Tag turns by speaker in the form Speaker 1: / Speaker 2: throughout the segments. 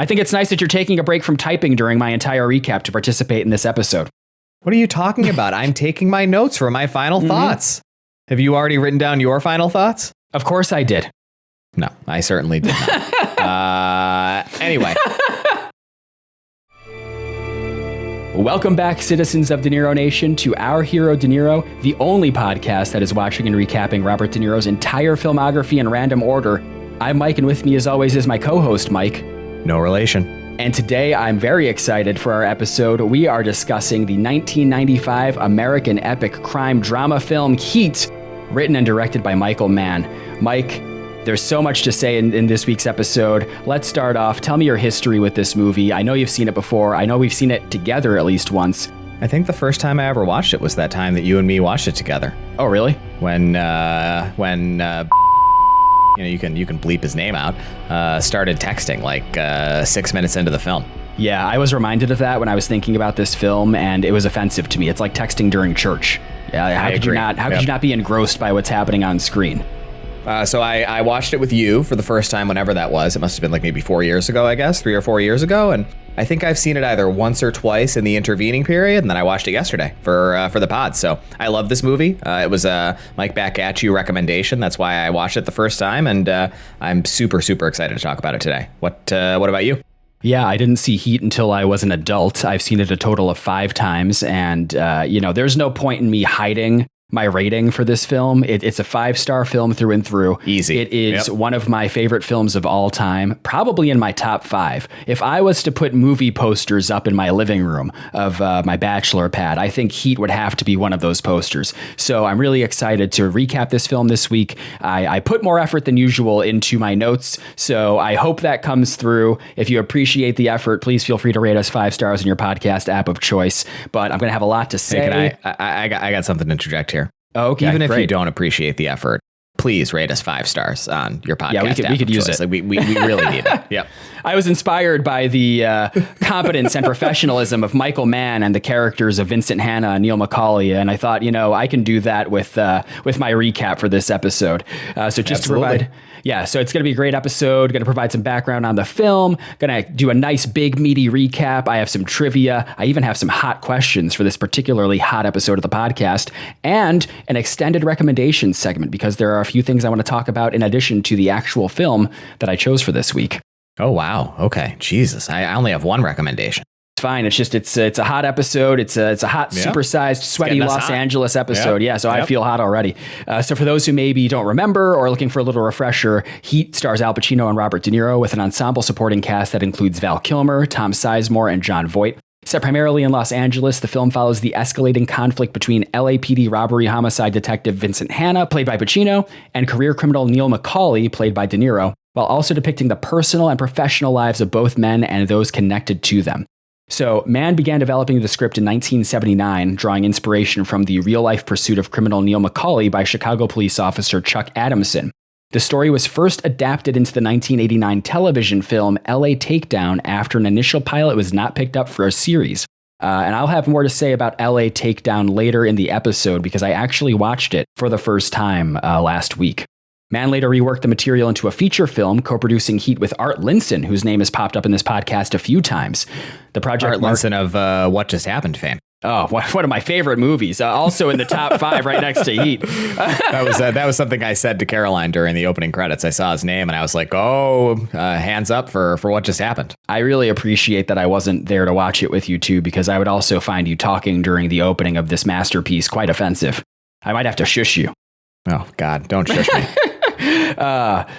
Speaker 1: I think it's nice that you're taking a break from typing during my entire recap to participate in this episode.
Speaker 2: What are you talking about? I'm taking my notes for my final thoughts. Have you already written down your final thoughts?
Speaker 1: Of course I did.
Speaker 2: No, I certainly did not. Anyway.
Speaker 1: Welcome back, citizens of De Niro Nation, to Our Hero De Niro, the only podcast that is watching and recapping Robert De Niro's entire filmography in random order. I'm Mike, and with me as always is my co-host, Mike.
Speaker 2: No relation.
Speaker 1: And today I'm very excited for our episode. We are discussing the 1995 American epic crime drama film Heat, written and directed by Michael Mann. Mike, there's so much to say in this week's episode. Let's start off. Tell me your history with this movie. I know you've seen it before. I know we've seen it together at least once.
Speaker 2: I think the first time I ever watched it was that time that you and me watched it together.
Speaker 1: Oh, really?
Speaker 2: When you can bleep his name out, started texting like 6 minutes into the film.
Speaker 1: Yeah, I was reminded of that when I was thinking about this film, and it was offensive to me. It's like texting during church. How could you not be engrossed by what's happening on screen?
Speaker 2: So I watched it with you for the first time, whenever that was. It must have been like maybe 4 years ago, I guess, 3 or 4 years ago. And I think I've seen it either once or twice in the intervening period, and then I watched it yesterday for the pod. So I love this movie. It was a Mike Back At You recommendation. That's why I watched it the first time, and I'm super, super excited to talk about it today. What about you?
Speaker 1: Yeah, I didn't see Heat until I was an adult. I've seen it a total of 5 times, and there's no point in me hiding my rating for this film. It's a 5-star film through and through.
Speaker 2: Easy.
Speaker 1: It is one of my favorite films of all time, probably in my top 5. If I was to put movie posters up in my living room of my bachelor pad, I think Heat would have to be one of those posters. So I'm really excited to recap this film this week. I put more effort than usual into my notes, so I hope that comes through. If you appreciate the effort, please feel free to rate us 5 stars in your podcast app of choice. But I'm going to have a lot to say.
Speaker 2: Hey, I got something to interject here.
Speaker 1: Okay,
Speaker 2: even if
Speaker 1: great.
Speaker 2: You don't appreciate the effort, please rate us 5 stars on your podcast.
Speaker 1: Yeah, we could use it.
Speaker 2: Like we really need it. Yep.
Speaker 1: I was inspired by the competence and professionalism of Michael Mann and the characters of Vincent Hanna and Neil McCauley, and I thought, I can do that with my recap for this episode. So just
Speaker 2: Absolutely.
Speaker 1: to provide. Yeah, so it's going to be a great episode. Going to provide some background on the film. Going to do a nice, big, meaty recap. I have some trivia. I even have some hot questions for this particularly hot episode of the podcast, and an extended recommendations segment, because there are a few things I want to talk about in addition to the actual film that I chose for this week.
Speaker 2: Oh, wow. Okay. Jesus. I only have one recommendation.
Speaker 1: Fine. It's just it's a hot episode. It's a hot, supersized, sweaty Los Angeles episode. Yeah. So I feel hot already. So for those who maybe don't remember or looking for a little refresher, Heat stars Al Pacino and Robert De Niro with an ensemble supporting cast that includes Val Kilmer, Tom Sizemore, and Jon Voight. Set primarily in Los Angeles, the film follows the escalating conflict between LAPD robbery homicide detective Vincent Hanna, played by Pacino, and career criminal Neil McCauley, played by De Niro, while also depicting the personal and professional lives of both men and those connected to them. So Mann began developing the script in 1979, drawing inspiration from the real-life pursuit of criminal Neil McCauley by Chicago police officer Chuck Adamson. The story was first adapted into the 1989 television film LA Takedown after an initial pilot was not picked up for a series. And I'll have more to say about LA Takedown later in the episode, because I actually watched it for the first time last week. Mann later reworked the material into a feature film, co-producing Heat with Art Linson, whose name has popped up in this podcast a few times. The project
Speaker 2: Art Linson of What Just Happened fame.
Speaker 1: Oh, one of my favorite movies. Also in the top 5 right next to Heat.
Speaker 2: That was something I said to Caroline during the opening credits. I saw his name and I was like, hands up for What Just Happened.
Speaker 1: I really appreciate that I wasn't there to watch it with you too, because I would also find you talking during the opening of this masterpiece quite offensive. I might have to shush you.
Speaker 2: Oh, God, don't shush me.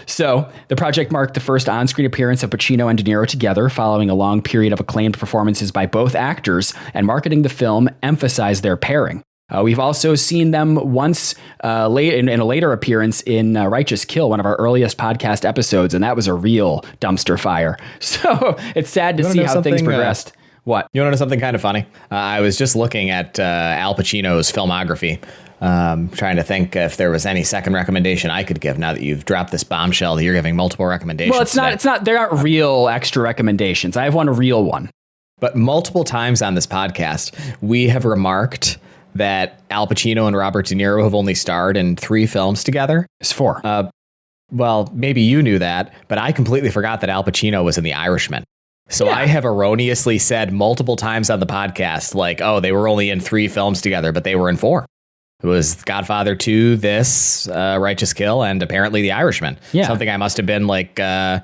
Speaker 1: So the project marked the first on-screen appearance of Pacino and De Niro together, following a long period of acclaimed performances by both actors, and marketing the film emphasized their pairing. We've also seen them once in a later appearance in Righteous Kill, one of our earliest podcast episodes, and that was a real dumpster fire. So it's sad to see how things progressed. What?
Speaker 2: You want to know something kind of funny? I was just looking at Al Pacino's filmography, trying to think if there was any second recommendation I could give now that you've dropped this bombshell that you're giving multiple recommendations.
Speaker 1: Well, it's not, they aren't real extra recommendations. I have one real one.
Speaker 2: But multiple times on this podcast, we have remarked that Al Pacino and Robert De Niro have only starred in 3 films together.
Speaker 1: It's 4.
Speaker 2: Well, maybe you knew that, but I completely forgot that Al Pacino was in The Irishman. So I have erroneously said multiple times on the podcast, like, oh, they were only in 3 films together, but they were in 4. It was Godfather 2, this, Righteous Kill, and apparently The Irishman.
Speaker 1: Yeah.
Speaker 2: Something I must have been like on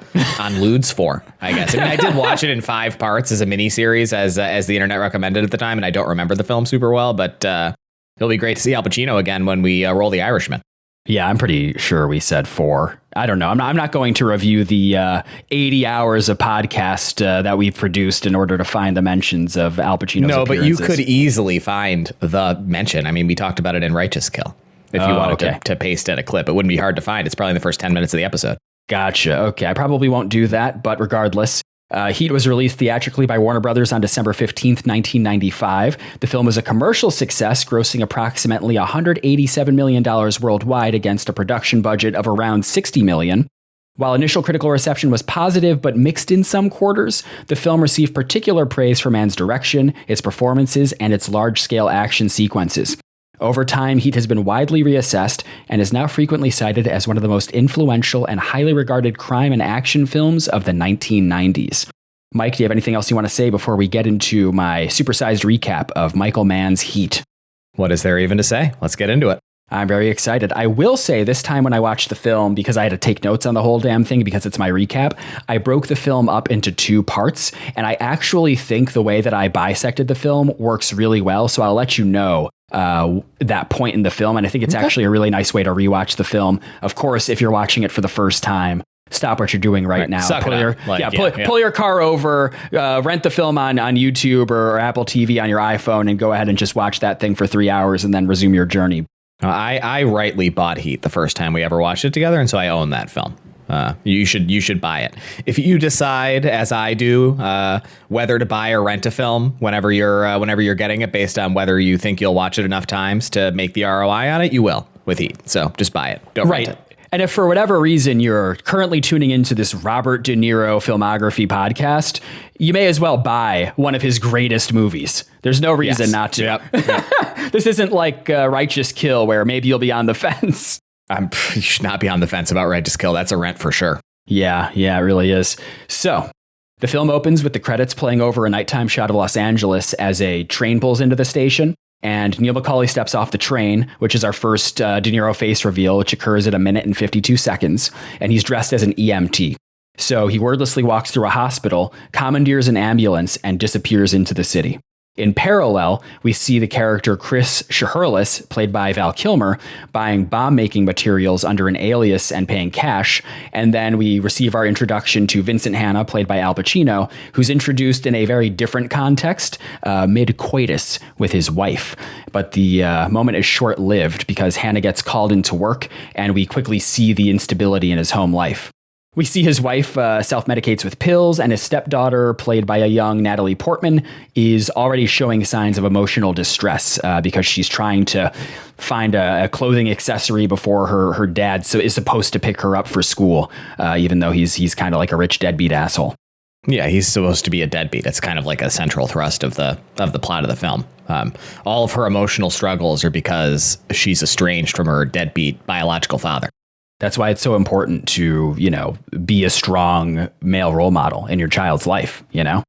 Speaker 2: Ludes for, I guess. I mean, I did watch it in 5 parts as a miniseries as the internet recommended at the time, and I don't remember the film super well, but it'll be great to see Al Pacino again when we roll The Irishman.
Speaker 1: Yeah, I'm pretty sure we said 4. I don't know. I'm not going to review the 80 hours of podcast that we've produced in order to find the mentions of Al Pacino's
Speaker 2: No, but you
Speaker 1: appearances.
Speaker 2: could easily find the mention. I mean, we talked about it in Righteous Kill. If you wanted to paste in a clip, it wouldn't be hard to find. It's probably in the first 10 minutes of the episode.
Speaker 1: Gotcha. Okay, I probably won't do that, but regardless, Heat was released theatrically by Warner Brothers on December 15th, 1995. The film was a commercial success, grossing approximately $187 million worldwide against a production budget of around $60 million. While initial critical reception was positive but mixed in some quarters, the film received particular praise for Mann's direction, its performances, and its large-scale action sequences. Over time, Heat has been widely reassessed and is now frequently cited as one of the most influential and highly regarded crime and action films of the 1990s. Mike, do you have anything else you want to say before we get into my supersized recap of Michael Mann's Heat?
Speaker 2: What is there even to say? Let's get into it.
Speaker 1: I'm very excited. I will say this time when I watched the film, because I had to take notes on the whole damn thing because it's my recap, I broke the film up into 2 parts, and I actually think the way that I bisected the film works really well, so I'll let you know that point in the film, and I think it's actually a really nice way to rewatch the film. Of course, if you're watching it for the first time, stop what you're doing right now. Pull your car over, rent the film on YouTube or Apple TV on your iPhone, and go ahead and just watch that thing for 3 hours and then resume your journey.
Speaker 2: I rightly bought Heat the first time we ever watched it together, and so I own that film. You should buy it. If you decide, as I do, whether to buy or rent a film whenever you're getting it, based on whether you think you'll watch it enough times to make the ROI on it, you will with Heat. So just buy it. Don't rent it.
Speaker 1: And if for whatever reason you're currently tuning into this Robert De Niro filmography podcast, you may as well buy one of his greatest movies. There's no reason not to. Yep. This isn't like Righteous Kill, where maybe you'll be on the fence.
Speaker 2: You should not be on the fence about Righteous Kill. That's a rent for sure.
Speaker 1: Yeah, it really is. So the film opens with the credits playing over a nighttime shot of Los Angeles as a train pulls into the station. And Neil McCauley steps off the train, which is our first De Niro face reveal, which occurs at 1 minute and 52 seconds. And he's dressed as an EMT. So he wordlessly walks through a hospital, commandeers an ambulance, and disappears into the city. In parallel, we see the character Chris Shiherlis, played by Val Kilmer, buying bomb-making materials under an alias and paying cash. And then we receive our introduction to Vincent Hanna, played by Al Pacino, who's introduced in a very different context, mid-coitus with his wife. But the moment is short-lived because Hanna gets called into work, and we quickly see the instability in his home life. We see his wife self-medicates with pills, and his stepdaughter, played by a young Natalie Portman, is already showing signs of emotional distress because she's trying to find a clothing accessory before her dad is supposed to pick her up for school, even though he's kind of like a rich deadbeat asshole.
Speaker 2: Yeah, he's supposed to be a deadbeat. It's kind of like a central thrust of the plot of the film. All of her emotional struggles are because she's estranged from her deadbeat biological father.
Speaker 1: That's why it's so important to, be a strong male role model in your child's life, Yeah,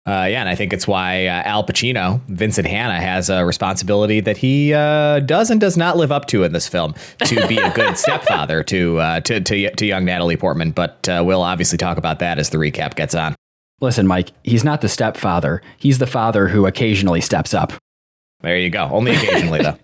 Speaker 2: and I think it's why Al Pacino, Vincent Hanna, has a responsibility that he does and does not live up to in this film, to be a good stepfather to young Natalie Portman. But we'll obviously talk about that as the recap gets on.
Speaker 1: Listen, Mike, he's not the stepfather. He's the father who occasionally steps up.
Speaker 2: There you go. Only occasionally, though.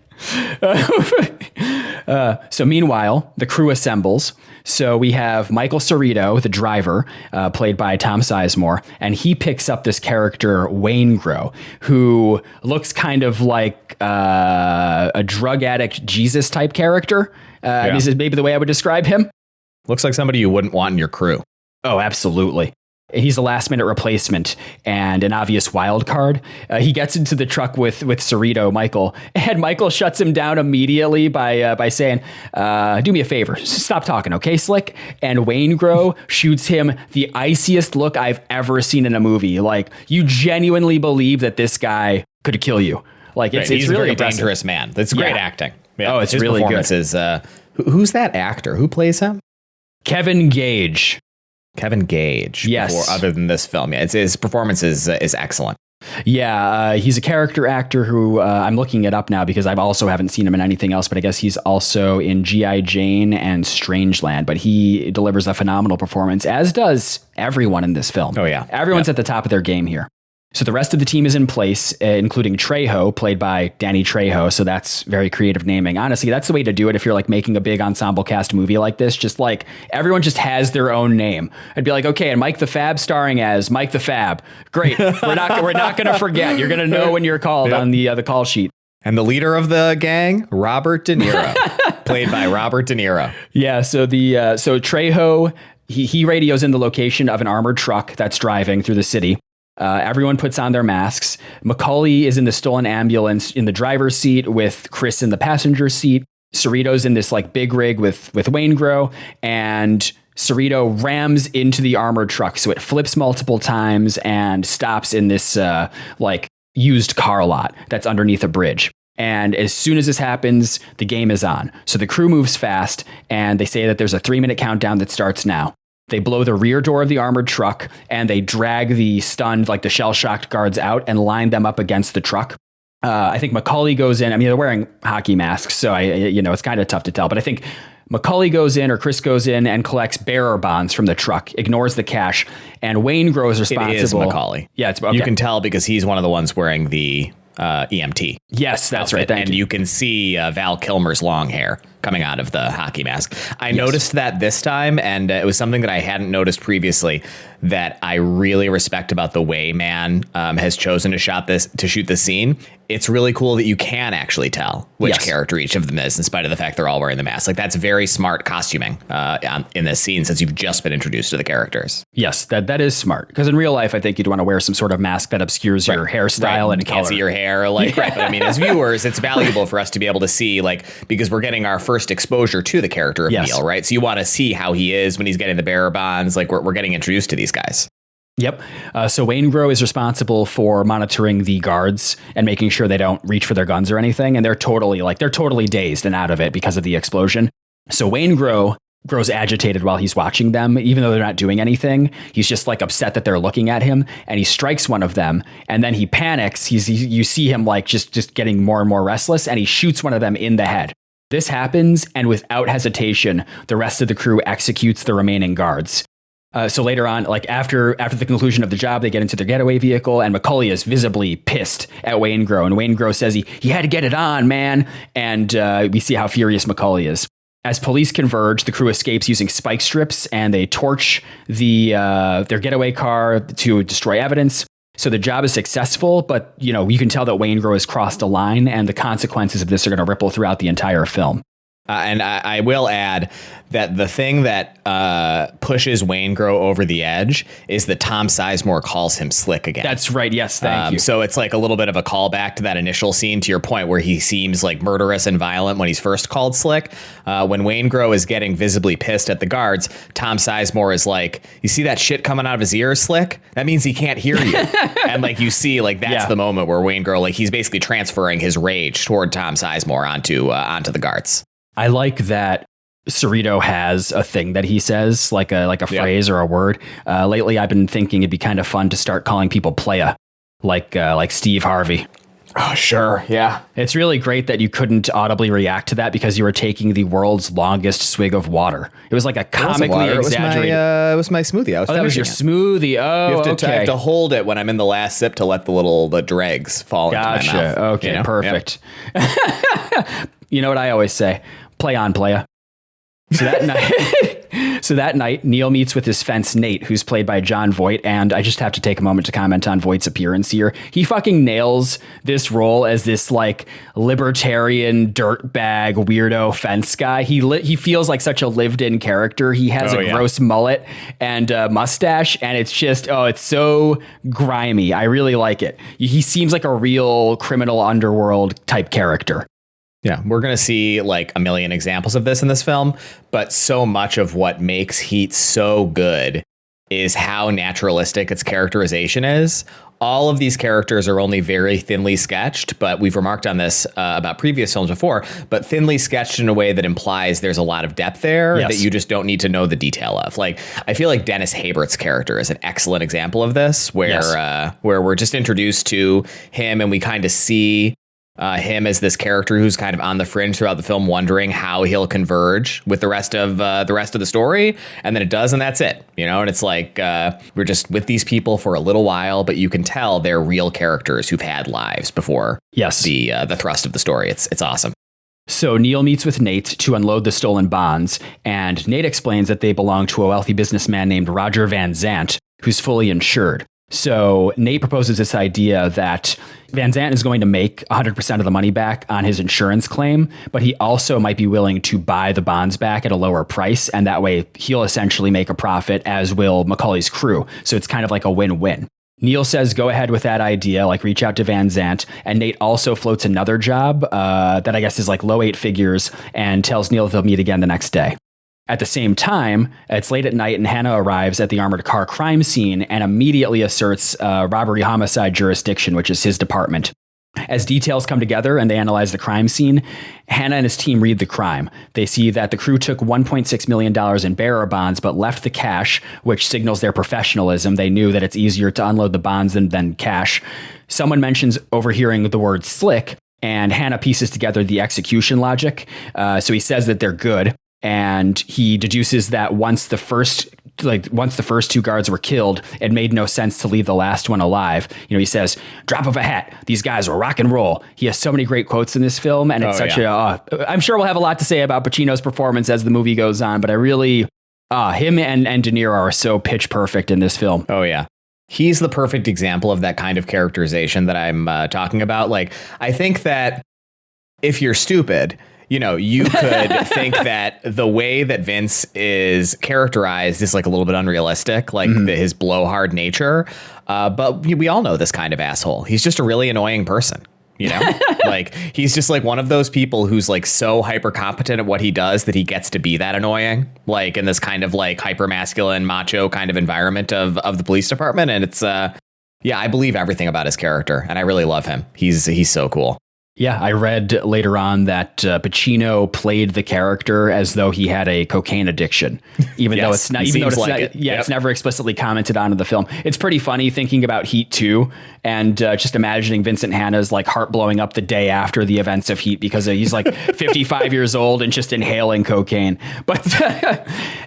Speaker 1: So meanwhile, the crew assembles. So we have Michael Cerrito, the driver, played by Tom Sizemore, and he picks up this character, Waingro, who looks kind of like a drug addict Jesus type character. This is maybe the way I would describe him.
Speaker 2: Looks like somebody you wouldn't want in your crew.
Speaker 1: Oh, absolutely. He's a last-minute replacement and an obvious wild card. He gets into the truck with Cerrito, Michael, and Michael shuts him down immediately by saying, do me a favor, stop talking, okay, Slick? And Waingro shoots him the iciest look I've ever seen in a movie. Like, you genuinely believe that this guy could kill you. Like, it's
Speaker 2: he's
Speaker 1: really
Speaker 2: a very
Speaker 1: impressive.
Speaker 2: Dangerous man. That's great acting. Yeah.
Speaker 1: Oh, it's
Speaker 2: his
Speaker 1: really
Speaker 2: performance
Speaker 1: good.
Speaker 2: Is, who's that actor? Who plays him?
Speaker 1: Kevin Gage.
Speaker 2: Kevin Gage.
Speaker 1: Yes.
Speaker 2: Other than this film, yeah, his performance is excellent.
Speaker 1: Yeah, he's a character actor who I'm looking it up now because I also haven't seen him in anything else, but I guess he's also in G.I. Jane and Strangeland, but he delivers a phenomenal performance, as does everyone in this film.
Speaker 2: Oh, yeah.
Speaker 1: Everyone's at the top of their game here. So the rest of the team is in place, including Trejo, played by Danny Trejo. So that's very creative naming. Honestly, that's the way to do it if you're like making a big ensemble cast movie like this. Just like everyone just has their own name. I'd be like, okay, and Mike the Fab starring as Mike the Fab. Great. We're not going to forget. You're going to know when you're called on the call sheet.
Speaker 2: And the leader of the gang, Robert De Niro, played by Robert De Niro.
Speaker 1: Yeah. So so Trejo, he radios in the location of an armored truck that's driving through the city. Everyone puts on their masks. Macaulay is in the stolen ambulance in the driver's seat with Chris in the passenger seat. Cerrito's in this like big rig with Waingro, and Cerrito rams into the armored truck. So it flips multiple times and stops in this like used car lot that's underneath a bridge. And as soon as this happens, the game is on. So the crew moves fast, and they say that there's a 3-minute countdown that starts now. They blow the rear door of the armored truck, and they drag the stunned, like the shell-shocked guards out and line them up against the truck. I think Macaulay goes in. I mean, they're wearing hockey masks, so it's kind of tough to tell. But I think Macaulay goes in, or Chris goes in, and collects bearer bonds from the truck, ignores the cash, and Waingro is responsible.
Speaker 2: It is Macaulay.
Speaker 1: Yeah, it's okay.
Speaker 2: You can tell because he's one of the ones wearing the EMT.
Speaker 1: Yes, that's right.
Speaker 2: And you can see Val Kilmer's long hair coming out of the hockey mask. I noticed that this time, and it was something that I hadn't noticed previously, that I really respect about the way Mann has chosen to shoot this scene. It's really cool that you can actually tell which character each of them is, in spite of the fact they're all wearing the mask. Like, that's very smart costuming in this scene, since you've just been introduced to the characters.
Speaker 1: Yes, that is smart. Because in real life, I think you'd want to wear some sort of mask that obscures your hairstyle and color.
Speaker 2: Can't see your hair, like, right. But I mean, as viewers, it's valuable for us to be able to see, like, because we're getting our first exposure to the character of Neil, right? So you want to see how he is when he's getting the bearer bonds. Like, we're getting introduced to these guys.
Speaker 1: Yep. So Waingro is responsible for monitoring the guards and making sure they don't reach for their guns or anything. And they're totally dazed and out of it because of the explosion. So Waingro grows agitated while he's watching them, even though they're not doing anything. He's just like upset that they're looking at him, and he strikes one of them, and then he panics. You see him like just getting more and more restless, and he shoots one of them in the head. This happens, and without hesitation, the rest of the crew executes the remaining guards. So later on, like after the conclusion of the job, they get into their getaway vehicle, and Macaulay is visibly pissed at Waingro. And Waingro says he had to get it on, man. And we see how furious Macaulay is. As police converge, the crew escapes using spike strips, and they torch their getaway car to destroy evidence. So the job is successful, but you can tell that Waingro has crossed a line, and the consequences of this are going to ripple throughout the entire film.
Speaker 2: And I will add that the thing that pushes Waingro over the edge is that Tom Sizemore calls him Slick again.
Speaker 1: That's right. Yes, thank you.
Speaker 2: So it's like a little bit of a callback to that initial scene, to your point, where he seems like murderous and violent when he's first called Slick. When Waingro is getting visibly pissed at the guards, Tom Sizemore is like, you see that shit coming out of his ears, Slick? That means he can't hear you. And like you see, like that's the moment where Waingro, like he's basically transferring his rage toward Tom Sizemore onto the guards.
Speaker 1: I like that Cerrito has a thing that he says, like a phrase or a word. Lately, I've been thinking it'd be kind of fun to start calling people playa, like Steve Harvey.
Speaker 2: Oh, sure. Yeah.
Speaker 1: It's really great that you couldn't audibly react to that because you were taking the world's longest swig of water. It was like a comically exaggerated.
Speaker 2: It was my smoothie.
Speaker 1: That was your smoothie. Oh,
Speaker 2: I have to hold it when I'm in the last sip to let the dregs fall into my mouth.
Speaker 1: Okay, perfect. Yep. You know what I always say? Play on, playa. So that night, Neil meets with his fence, Nate, who's played by Jon Voight. And I just have to take a moment to comment on Voight's appearance here. He fucking nails this role as this like libertarian dirtbag weirdo fence guy. He feels like such a lived in character. He has a gross mullet and a mustache, and it's just, it's so grimy. I really like it. He seems like a real criminal underworld type character.
Speaker 2: Yeah, we're going to see like a million examples of this in this film, but so much of what makes Heat so good is how naturalistic its characterization is. all of these characters are only very thinly sketched, but we've remarked on this about previous films before, but thinly sketched in a way that implies there's a lot of depth there that you just don't need to know the detail of. Like, I feel like Dennis Haysbert's character is an excellent example of this, where we're just introduced to him and we kind of see him as this character who's kind of on the fringe throughout the film, wondering how he'll converge with the rest of the story, and then it does, and that's it, And it's like we're just with these people for a little while, but you can tell they're real characters who've had lives before.
Speaker 1: Yes,
Speaker 2: the thrust of the story. It's awesome.
Speaker 1: So Neil meets with Nate to unload the stolen bonds, and Nate explains that they belong to a wealthy businessman named Roger Van Zant, who's fully insured. So Nate proposes this idea that Van Zant is going to make 100% of the money back on his insurance claim, but he also might be willing to buy the bonds back at a lower price, and that way he'll essentially make a profit, as will Macaulay's crew. So it's kind of like a win-win. Neil says go ahead with that idea, like reach out to Van Zant, and Nate also floats another job that I guess is like low 8 figures, and tells Neil they'll meet again the next day. At the same time, it's late at night and Hannah arrives at the armored car crime scene and immediately asserts robbery homicide jurisdiction, which is his department. As details come together and they analyze the crime scene, Hannah and his team read the crime. They see that the crew took $1.6 million in bearer bonds, but left the cash, which signals their professionalism. They knew that it's easier to unload the bonds than cash. Someone mentions overhearing the word slick, and Hannah pieces together the execution logic. So he says that they're good. And he deduces that once the first 2 guards were killed, it made no sense to leave the last one alive. He says, drop of a hat, these guys will rock and roll. He has so many great quotes in this film, and it's I'm sure we'll have a lot to say about Pacino's performance as the movie goes on, but I really, him and De Niro are so pitch perfect in this film.
Speaker 2: Oh, yeah. He's the perfect example of that kind of characterization that I'm talking about. Like, I think that if you're stupid, you could think that the way that Vince is characterized is like a little bit unrealistic, like his blowhard nature. But we all know this kind of asshole. He's just a really annoying person, like he's just like one of those people who's like so hyper competent at what he does that he gets to be that annoying, like in this kind of like hyper masculine macho kind of environment of the police department. And it's I believe everything about his character, and I really love him. He's so cool.
Speaker 1: Yeah, I read later on that Pacino played the character as though he had a cocaine addiction, even though it's not. It's never explicitly commented on in the film. It's pretty funny thinking about Heat 2 and just imagining Vincent Hanna's like heart blowing up the day after the events of Heat because he's like 55 years old and just inhaling cocaine. But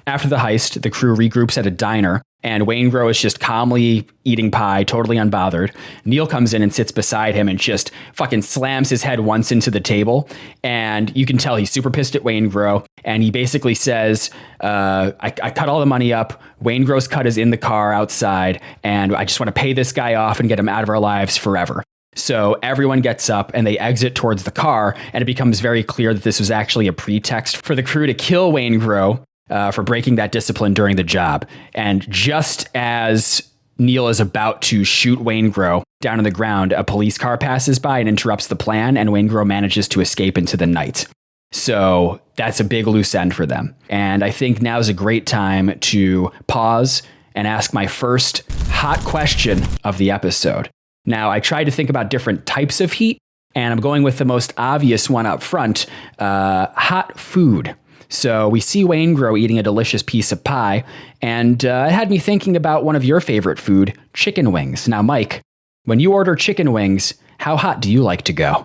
Speaker 1: after the heist, the crew regroups at a diner. And Waingro is just calmly eating pie, totally unbothered. Neil comes in and sits beside him and just fucking slams his head once into the table. And you can tell he's super pissed at Waingro. And he basically says, I cut all the money up. Waingro's cut is in the car outside. And I just want to pay this guy off and get him out of our lives forever. So everyone gets up and they exit towards the car. And it becomes very clear that this was actually a pretext for the crew to kill Waingro. For breaking that discipline during the job. And just as Neil is about to shoot Waingro down on the ground, a police car passes by and interrupts the plan, and Waingro manages to escape into the night. So that's a big loose end for them. And I think now is a great time to pause and ask my first hot question of the episode. Now, I tried to think about different types of heat, and I'm going with the most obvious one up front, hot food. So we see Waingro eating a delicious piece of pie, and it had me thinking about one of your favorite food, chicken wings. Now, Mike, when you order chicken wings, how hot do you like to go?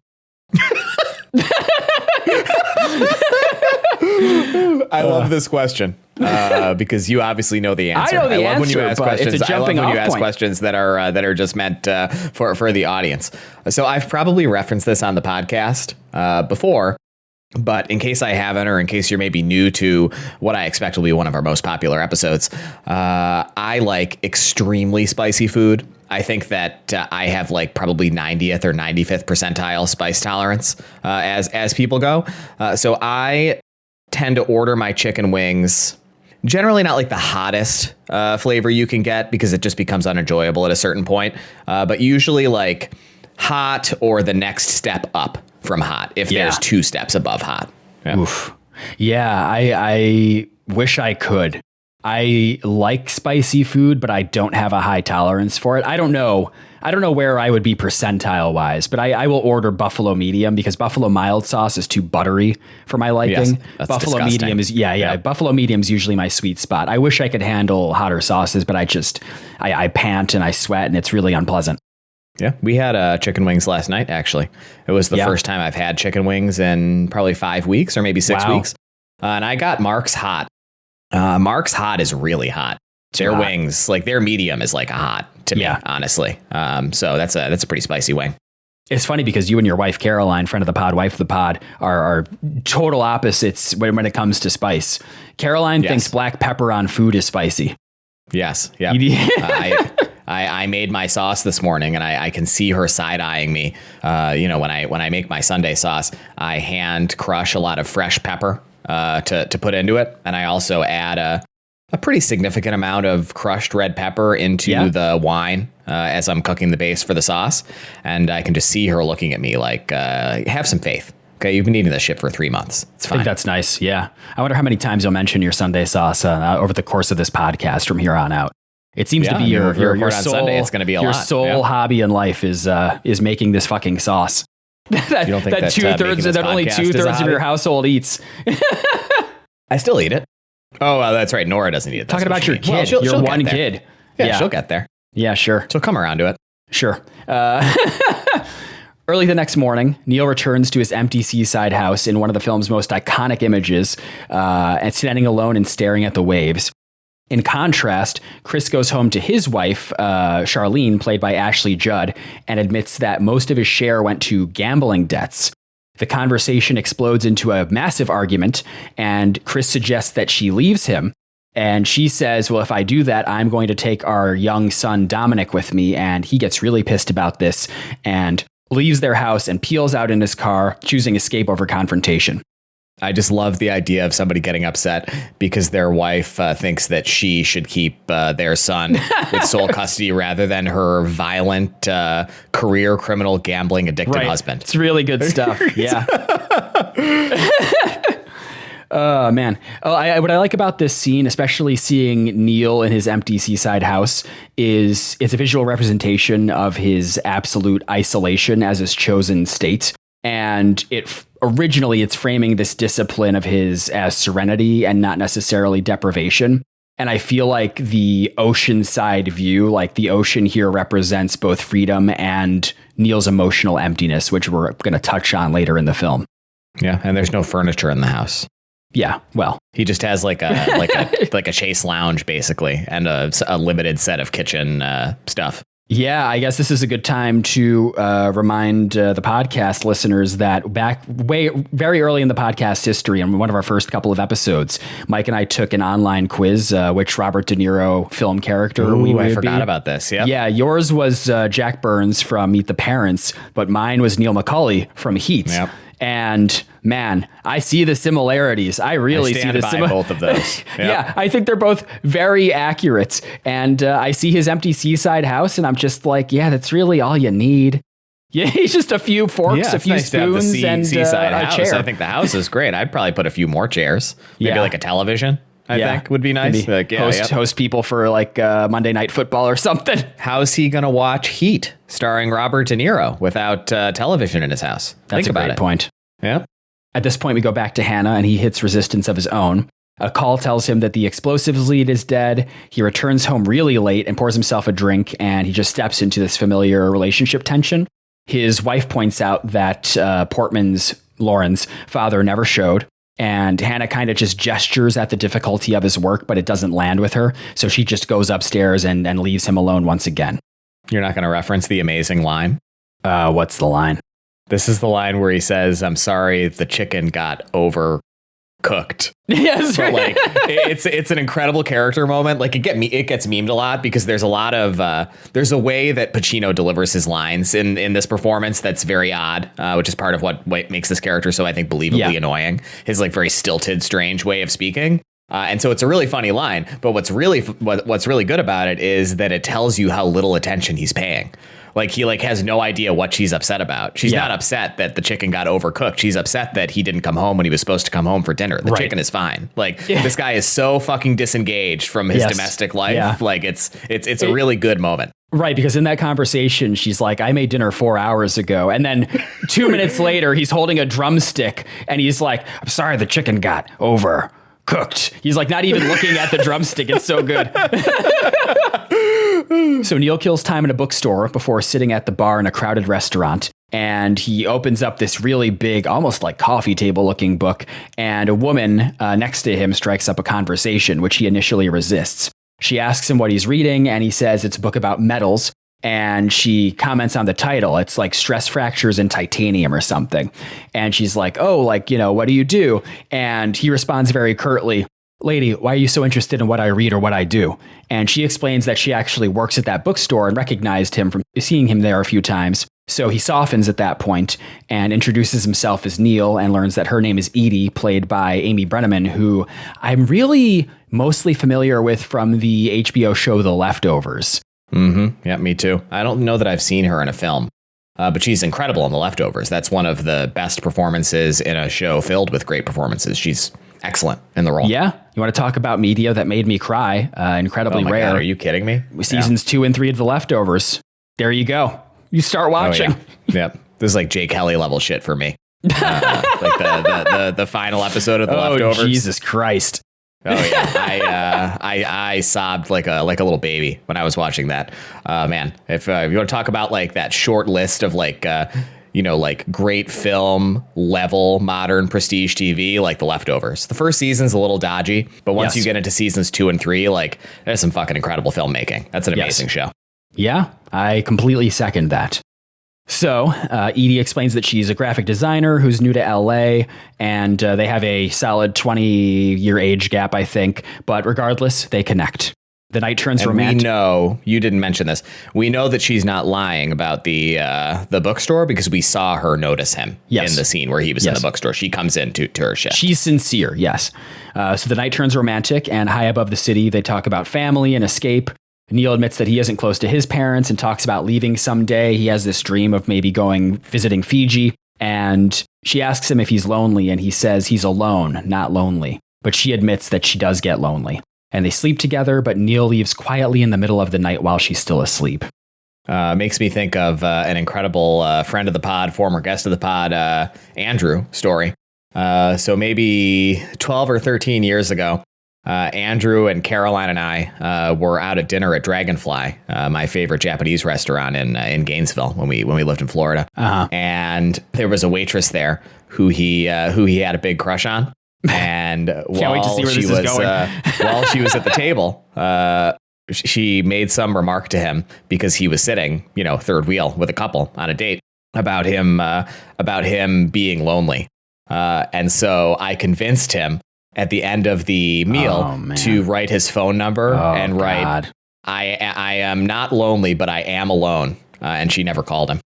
Speaker 2: I love this question because you obviously know the answer.
Speaker 1: I know the answer,
Speaker 2: when you ask
Speaker 1: but
Speaker 2: questions.
Speaker 1: it's a jumping
Speaker 2: I love when you
Speaker 1: off
Speaker 2: ask
Speaker 1: point.
Speaker 2: questions that are just meant for the audience. So I've probably referenced this on the podcast before. But in case I haven't, or in case you're maybe new to what I expect will be one of our most popular episodes, I like extremely spicy food. I think that I have like probably 90th or 95th percentile spice tolerance as people go. So I tend to order my chicken wings generally not like the hottest flavor you can get because it just becomes unenjoyable at a certain point. But usually like hot or the next step up from hot, if there's 2 steps above hot.
Speaker 1: Yeah. Oof. Yeah, I wish I could. I like spicy food, but I don't have a high tolerance for it. I don't know where I would be percentile wise, but I will order buffalo medium because buffalo mild sauce is too buttery for my liking.
Speaker 2: Yes, that's
Speaker 1: buffalo
Speaker 2: disgusting.
Speaker 1: medium is buffalo medium is usually my sweet spot. I wish I could handle hotter sauces, but I pant and I sweat and it's really unpleasant.
Speaker 2: Yeah, we had chicken wings last night, actually. It was the first time I've had chicken wings in probably 5 weeks or maybe 6 weeks. And I got Mark's Hot. Mark's Hot is really hot. Their wings, like their medium is like a hot to me, honestly. So that's a pretty spicy wing.
Speaker 1: It's funny because you and your wife, Caroline, friend of the pod, wife of the pod, are total opposites when it comes to spice. Caroline thinks black pepper on food is spicy.
Speaker 2: Yes. Yeah. I made my sauce this morning and I can see her side eyeing me. When I make my Sunday sauce, I hand crush a lot of fresh pepper to put into it. And I also add a pretty significant amount of crushed red pepper into the wine as I'm cooking the base for the sauce. And I can just see her looking at me like, have some faith. Okay, you've been eating this shit for 3 months. It's fine.
Speaker 1: I think that's nice. Yeah. I wonder how many times you'll mention your Sunday sauce over the course of this podcast from here on out. It seems to be your sole,
Speaker 2: Sunday, it's going to be
Speaker 1: your sole hobby in life is making this fucking sauce. that
Speaker 2: you don't think
Speaker 1: that only 2/3 of your household eats.
Speaker 2: I still eat it. Oh, that's right. Nora doesn't eat it.
Speaker 1: Talking about your kid, your one kid.
Speaker 2: Yeah, she'll get there.
Speaker 1: Yeah, sure.
Speaker 2: She'll come around to it.
Speaker 1: Sure. Early the next morning, Neil returns to his empty seaside house in one of the film's most iconic images, and standing alone and staring at the waves. In contrast, Chris goes home to his wife, Charlene, played by Ashley Judd, and admits that most of his share went to gambling debts. The conversation explodes into a massive argument, and Chris suggests that she leaves him. And she says, well, if I do that, I'm going to take our young son, Dominic, with me. And he gets really pissed about this and leaves their house and peels out in his car, choosing escape over confrontation.
Speaker 2: I just love the idea of somebody getting upset because their wife thinks that she should keep their son with sole custody rather than her violent, career criminal, gambling addicted husband.
Speaker 1: It's really good stuff. Yeah. Oh, man. What I like about this scene, especially seeing Neil in his empty seaside house, is it's a visual representation of his absolute isolation as his chosen state. And originally it's framing this discipline of his as serenity and not necessarily deprivation. And I feel like the oceanside view, like the ocean here represents both freedom and Neil's emotional emptiness, which we're going to touch on later in the film.
Speaker 2: Yeah. And there's no furniture in the house.
Speaker 1: Yeah, well,
Speaker 2: he just has like a chase lounge basically, and a limited set of kitchen stuff.
Speaker 1: Yeah, I guess this is a good time to remind the podcast listeners that very early in the podcast history, in one of our first couple of episodes, Mike and I took an online quiz, which Robert De Niro film character
Speaker 2: I forgot about this. Yep.
Speaker 1: Yeah, yours was Jack Burns from Meet the Parents, but mine was Neil McCauley from Heat.
Speaker 2: Yep.
Speaker 1: And man, I see the similarities. I really see the
Speaker 2: both of those. Yep.
Speaker 1: Yeah, I think they're both very accurate. And I see his empty seaside house, and I'm just like, yeah, that's really all you need. Yeah, he's just a few forks, a few spoons, and
Speaker 2: seaside
Speaker 1: a
Speaker 2: house.
Speaker 1: chair.
Speaker 2: I think the house is great. I'd probably put a few more chairs. Maybe like a television. I think would be nice.
Speaker 1: Like, host people for like Monday Night Football or something.
Speaker 2: How's he going to watch Heat starring Robert De Niro without television in his house?
Speaker 1: That's a great point.
Speaker 2: Yeah.
Speaker 1: At this point, we go back to Hannah and he hits resistance of his own. A call tells him that the explosives lead is dead. He returns home really late and pours himself a drink, and he just steps into this familiar relationship tension. His wife points out that Lauren's father never showed. And Hannah kind of just gestures at the difficulty of his work, but it doesn't land with her. So she just goes upstairs and leaves him alone once again.
Speaker 2: You're not going to reference the amazing line?
Speaker 1: What's the line?
Speaker 2: This is the line where he says, "I'm sorry the chicken got overcooked."
Speaker 1: Yes.
Speaker 2: But like, it's an incredible character moment. Like it gets memed a lot because there's a lot of there's a way that Pacino delivers his lines in this performance that's very odd, which is part of what makes this character so I think believably annoying. His like very stilted, strange way of speaking. And so it's a really funny line. But what's really good about it is that it tells you how little attention he's paying. Like he has no idea what she's upset about. She's not upset that the chicken got overcooked. She's upset that he didn't come home when he was supposed to come home for dinner. The chicken is fine. Like this guy is so fucking disengaged from his domestic life. Yeah. Like it's a really good moment.
Speaker 1: Right, because in that conversation, she's like, I made dinner 4 hours ago. And then 2 minutes later, he's holding a drumstick and he's like, I'm sorry, the chicken got overcooked. He's like not even looking at the drumstick. It's so good. So Neil kills time in a bookstore before sitting at the bar in a crowded restaurant. And he opens up this really big, almost like coffee table looking book. And a woman next to him strikes up a conversation, which he initially resists. She asks him what he's reading, and he says it's a book about metals. And she comments on the title. It's like Stress Fractures in Titanium or something. And she's like, oh, like, what do you do? And he responds very curtly, lady, why are you so interested in what I read or what I do? And she explains that she actually works at that bookstore and recognized him from seeing him there a few times. So he softens at that point and introduces himself as Neil and learns that her name is Edie, played by Amy Brenneman, who I'm really mostly familiar with from the HBO show The Leftovers.
Speaker 2: Mm-hmm. Yeah, me too. I don't know that I've seen her in a film, but she's incredible in The Leftovers. That's one of the best performances in a show filled with great performances. She's excellent in the role.
Speaker 1: Yeah. You want to talk about media that made me cry? Incredibly rare.
Speaker 2: God, are you kidding me?
Speaker 1: Seasons 2 and 3 of The Leftovers. There you go. You start watching.
Speaker 2: Oh, yeah. Yep. This is like Jay Kelly level shit for me. Like the final episode of The Leftovers.
Speaker 1: Jesus Christ.
Speaker 2: Oh yeah, I sobbed like a little baby when I was watching that. Man, if you want to talk about like that short list of like great film level modern prestige TV, like The Leftovers. The first season's a little dodgy, but once you get into seasons 2 and 3, like there's some fucking incredible filmmaking. That's an amazing show.
Speaker 1: Yeah, I completely second that. So Edie explains that she's a graphic designer who's new to LA, and they have a solid 20-year age gap, I think. But regardless, they connect. The night turns romantic.
Speaker 2: We know, you didn't mention this, we know that she's not lying about the bookstore because we saw her notice him in the scene where he was in the bookstore. She comes in to her shift.
Speaker 1: She's sincere, yes. So the night turns romantic, and high above the city, they talk about family and escape. Neil admits that he isn't close to his parents and talks about leaving someday. He has this dream of maybe visiting Fiji. And she asks him if he's lonely, and he says he's alone, not lonely. But she admits that she does get lonely. And they sleep together, but Neil leaves quietly in the middle of the night while she's still asleep.
Speaker 2: Makes me think of an incredible friend of the pod, former guest of the pod, Andrew story. So maybe 12 or 13 years ago, Andrew and Caroline and I were out at dinner at Dragonfly, my favorite Japanese restaurant in Gainesville when we lived in Florida. Uh-huh. And there was a waitress there who he had a big crush on. And while she was at the table, she made some remark to him because he was sitting, third wheel with a couple on a date about him being lonely. And so I convinced him at the end of the meal to write his phone number and write, God. I am not lonely, but I am alone. And she never called him.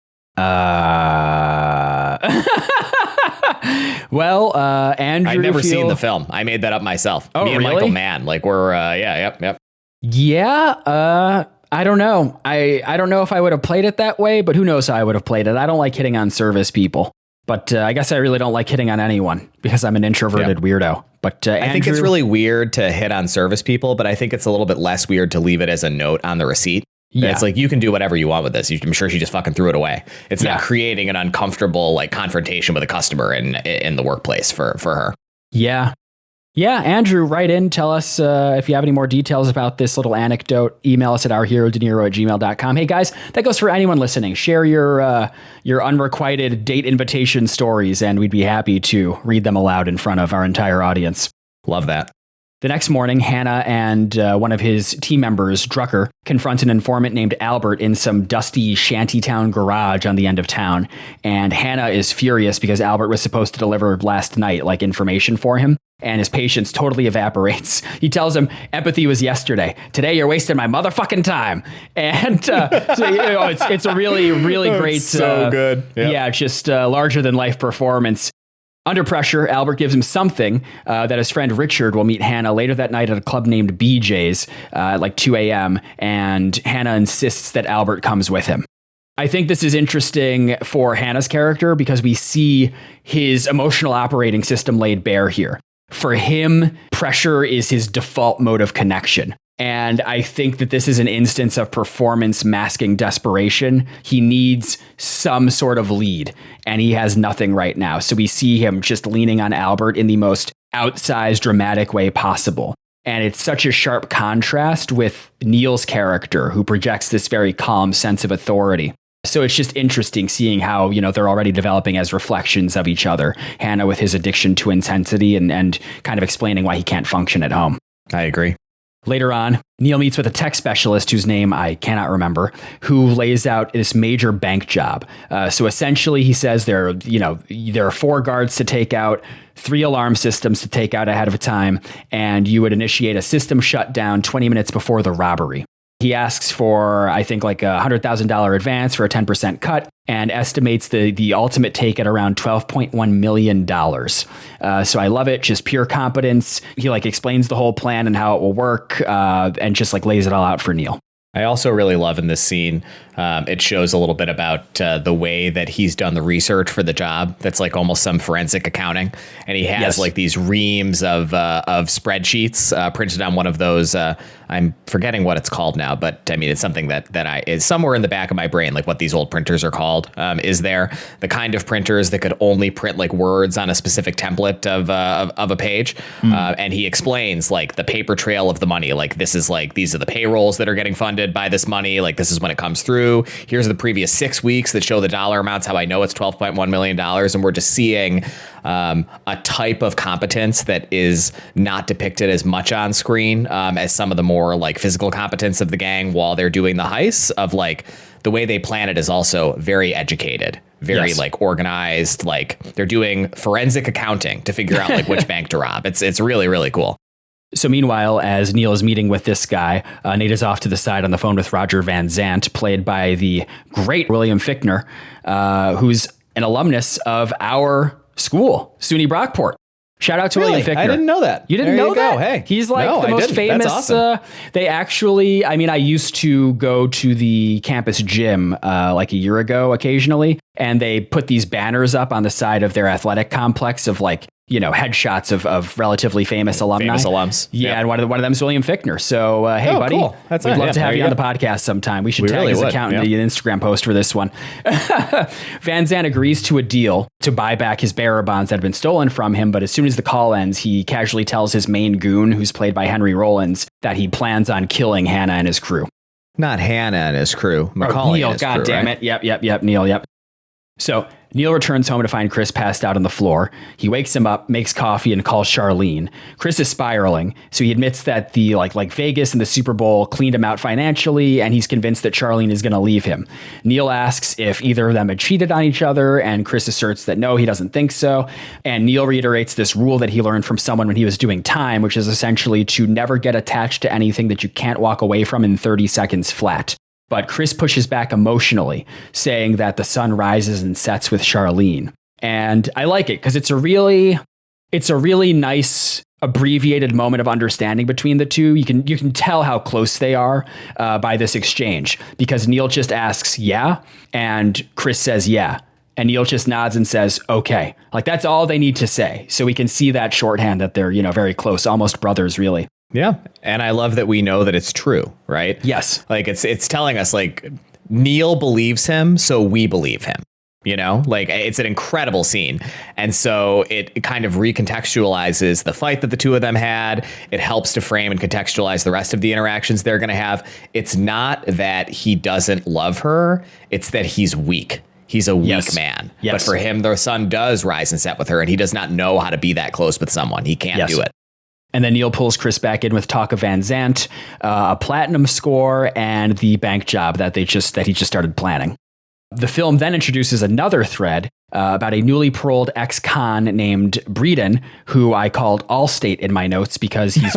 Speaker 1: Well, Andrew,
Speaker 2: I've never seen the film. I made that up myself.
Speaker 1: Oh,
Speaker 2: Me and
Speaker 1: really?
Speaker 2: Michael Mann, like we're, yep.
Speaker 1: Yeah, I don't know. I don't know if I would have played it that way, but who knows how I would have played it. I don't like hitting on service people. But I guess I really don't like hitting on anyone because I'm an introverted weirdo. But Andrew,
Speaker 2: I think it's really weird to hit on service people, but I think it's a little bit less weird to leave it as a note on the receipt. Yeah. It's like, you can do whatever you want with this. I'm sure she just fucking threw it away. It's not creating an uncomfortable like confrontation with a customer in the workplace for her.
Speaker 1: Yeah. Yeah, Andrew, write in. Tell us if you have any more details about this little anecdote. Email us at ourherodeniro@gmail.com. Hey, guys, that goes for anyone listening. Share your unrequited date invitation stories, and we'd be happy to read them aloud in front of our entire audience.
Speaker 2: Love that.
Speaker 1: The next morning, Hannah and one of his team members, Drucker, confront an informant named Albert in some dusty shantytown garage on the end of town. And Hannah is furious because Albert was supposed to deliver last night, like information for him. And his patience totally evaporates. He tells him, empathy was yesterday. Today, you're wasting my motherfucking time. And so, it's a really, really great,
Speaker 2: so good. Yep.
Speaker 1: Yeah, just larger than life performance. Under pressure, Albert gives him something that his friend Richard will meet Hannah later that night at a club named BJ's at like 2 a.m. And Hannah insists that Albert comes with him. I think this is interesting for Hannah's character because we see his emotional operating system laid bare here. For him, pressure is his default mode of connection. And I think that this is an instance of performance masking desperation. He needs some sort of lead, and he has nothing right now. So we see him just leaning on Albert in the most outsized, dramatic way possible. And it's such a sharp contrast with Neil's character, who projects this very calm sense of authority. So it's just interesting seeing how, they're already developing as reflections of each other. Hannah with his addiction to intensity and kind of explaining why he can't function at home.
Speaker 2: I agree.
Speaker 1: Later on, Neil meets with a tech specialist whose name I cannot remember, who lays out this major bank job. So essentially, he says there are 4 guards to take out, 3 alarm systems to take out ahead of time, and you would initiate a system shutdown 20 minutes before the robbery. He asks for, I think, like a $100,000 advance for a 10% cut and estimates the ultimate take at around $12.1 million. So I love it. Just pure competence. He explains the whole plan and how it will work and just lays it all out for Neil.
Speaker 2: I also really love in this scene, it shows a little bit about the way that he's done the research for the job. That's almost some forensic accounting. And he has these reams of spreadsheets printed on one of those. I'm forgetting what it's called now, but I mean, it's something that is somewhere in the back of my brain, what these old printers are called. Is there the kind of printers that could only print words on a specific template of a page? And he explains the paper trail of the money. These are the payrolls that are getting funded by this money. This is when it comes through. Here's the previous 6 weeks that show the dollar amounts, how I know it's $12.1 million. And we're just seeing a type of competence that is not depicted as much on screen as some of the more physical competence of the gang while they're doing the heists of the way they plan it is also very educated, very organized, they're doing forensic accounting to figure out which bank to rob. It's really, really cool.
Speaker 1: So meanwhile, as Neil is meeting with this guy, Nate is off to the side on the phone with Roger Van Zant, played by the great William Fichtner, who's an alumnus of our school, SUNY Brockport. Shout out to William Fichtner.
Speaker 2: I didn't know that.
Speaker 1: You didn't know that?
Speaker 2: Hey,
Speaker 1: he's the most famous.
Speaker 2: That's awesome.
Speaker 1: They actually, I used to go to the campus gym a year ago occasionally, and they put these banners up on the side of their athletic complex of headshots of relatively famous alumni.
Speaker 2: Famous alums.
Speaker 1: Yeah, and one of them is William Fichtner. So, hey, buddy,
Speaker 2: cool.
Speaker 1: We'd love to have you on the podcast sometime. We should tag his account in the Instagram post for this one. Van Zandt agrees to a deal to buy back his bearer bonds that had been stolen from him, but as soon as the call ends, he casually tells his main goon, who's played by Henry Rollins, that he plans on killing Hannah and his crew.
Speaker 2: Not Hannah and his crew. Macaulay
Speaker 1: Neil,
Speaker 2: and his
Speaker 1: God
Speaker 2: crew,
Speaker 1: damn
Speaker 2: right?
Speaker 1: it. Yep, Neil, yep. So Neil returns home to find Chris passed out on the floor. He wakes him up, makes coffee, and calls Charlene. Chris is spiraling, so he admits that the like Vegas and the Super Bowl cleaned him out financially, and he's convinced that Charlene is going to leave him. Neil asks if either of them had cheated on each other, and Chris asserts that no, he doesn't think so. And Neil reiterates this rule that he learned from someone when he was doing time, which is essentially to never get attached to anything that you can't walk away from in 30 seconds flat. But Chris pushes back emotionally, saying that the sun rises and sets with Charlene. And I like it because it's a really nice abbreviated moment of understanding between the two. You can tell how close they are by this exchange, because Neil just asks, yeah, and Chris says, yeah. And Neil just nods and says, okay. Like, that's all they need to say. So we can see that shorthand that they're, very close, almost brothers, really.
Speaker 2: Yeah. And I love that we know that it's true, right?
Speaker 1: Yes.
Speaker 2: Like it's telling us Neil believes him, so we believe him. It's an incredible scene. And so it kind of recontextualizes the fight that the two of them had. It helps to frame and contextualize the rest of the interactions they're going to have. It's not that he doesn't love her. It's that he's weak. He's a weak man. Yes. But for him, the sun does rise and set with her, and he does not know how to be that close with someone. He can't do it.
Speaker 1: And then Neil pulls Chris back in with talk of Van Zant, a platinum score, and the bank job that he just started planning. The film then introduces another thread about a newly paroled ex-con named Breeden, who I called Allstate in my notes because he's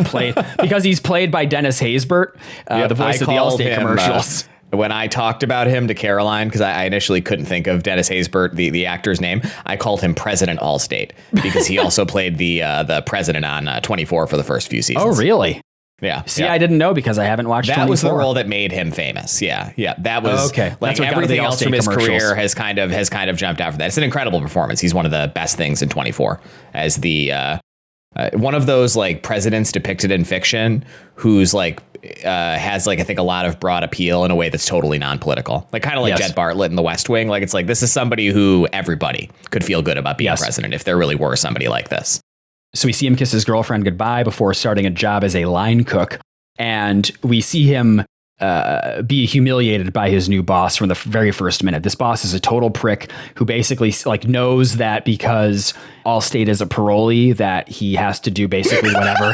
Speaker 1: played by Dennis Haysbert, the voice of the Allstate commercials.
Speaker 2: when I talked about him to Caroline, because I initially couldn't think of Dennis Haysbert, the actor's name, I called him President Allstate because he also played the president on 24 for the first few seasons.
Speaker 1: Oh, really?
Speaker 2: Yeah.
Speaker 1: See, I didn't know because I haven't watched 24.
Speaker 2: That was the role that made him famous. Yeah. That was
Speaker 1: okay.
Speaker 2: Like everything else from his career has kind of jumped out for that. It's an incredible performance. He's one of the best things in 24 as the one of those like presidents depicted in fiction who's like has like I think a lot of broad appeal in a way that's totally non-political. Like kind of like Jed Bartlett in The West Wing. Like it's like this is somebody who everybody could feel good about being president if there really were somebody like this.
Speaker 1: So we see him kiss his girlfriend goodbye before starting a job as a line cook. And we see him be humiliated by his new boss from the very first minute. This boss is a total prick who basically like knows that because Allstate is a parolee that he has to do basically whatever.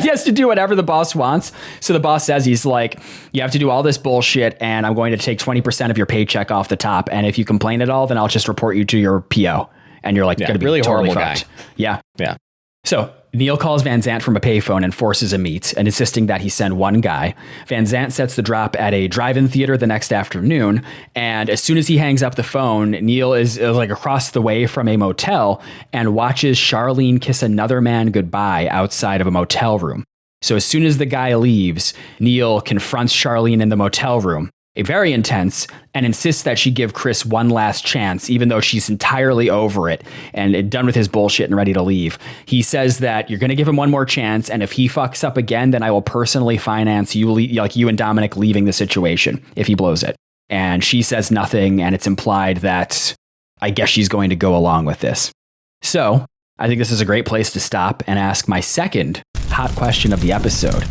Speaker 1: He has to do whatever the boss wants. So the boss says, he's like, you have to do all this bullshit and I'm going to take 20% of your paycheck off the top. And if you complain at all, then I'll just report you to your PO. And you're like, going to be
Speaker 2: really
Speaker 1: totally
Speaker 2: horrible
Speaker 1: fucked.
Speaker 2: guy.
Speaker 1: Yeah. So Neil calls Van Zant from a payphone and forces a meet and insisting that he send one guy. Van Zant sets the drop at a drive-in theater the next afternoon. And as soon as he hangs up the phone, Neil is like across the way from a motel and watches Charlene kiss another man goodbye outside of a motel room. So as soon as the guy leaves, Neil confronts Charlene in the motel room, very intense, and insists that she give Chris one last chance, even though she's entirely over it and done with his bullshit and ready to leave. He says that you're going to give him one more chance, and if he fucks up again, then I will personally finance you, like you and Dominic leaving the situation if he blows it. And she says nothing, and it's implied that I guess she's going to go along with this. So I think this is a great place to stop and ask my second hot question of the episode.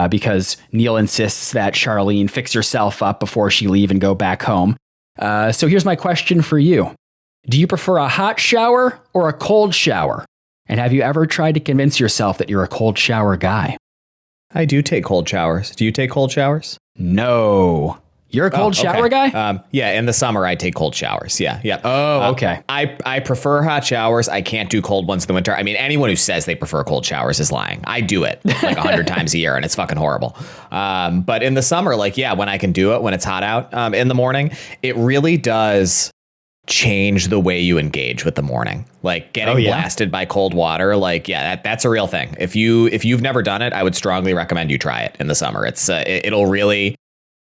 Speaker 1: Because Neil insists that Charlene fix herself up before she leave and go back home. So here's my question for you. Do you prefer a hot shower or a cold shower? And have you ever tried to convince yourself that you're a cold shower guy?
Speaker 2: I do take cold showers. Do you take cold showers?
Speaker 1: No. You're a cold shower guy?
Speaker 2: Yeah, in the summer I take cold showers. Yeah.
Speaker 1: Oh, okay.
Speaker 2: I prefer hot showers. I can't do cold ones in the winter. I mean, anyone who says they prefer cold showers is lying. I do it like 100 times a year, and it's fucking horrible. But in the summer, like, yeah, when I can do it, when it's hot out in the morning, it really does change the way you engage with the morning. Like getting blasted by cold water. Like, yeah, that's a real thing. If you've never done it, I would strongly recommend you try it in the summer. It'll really.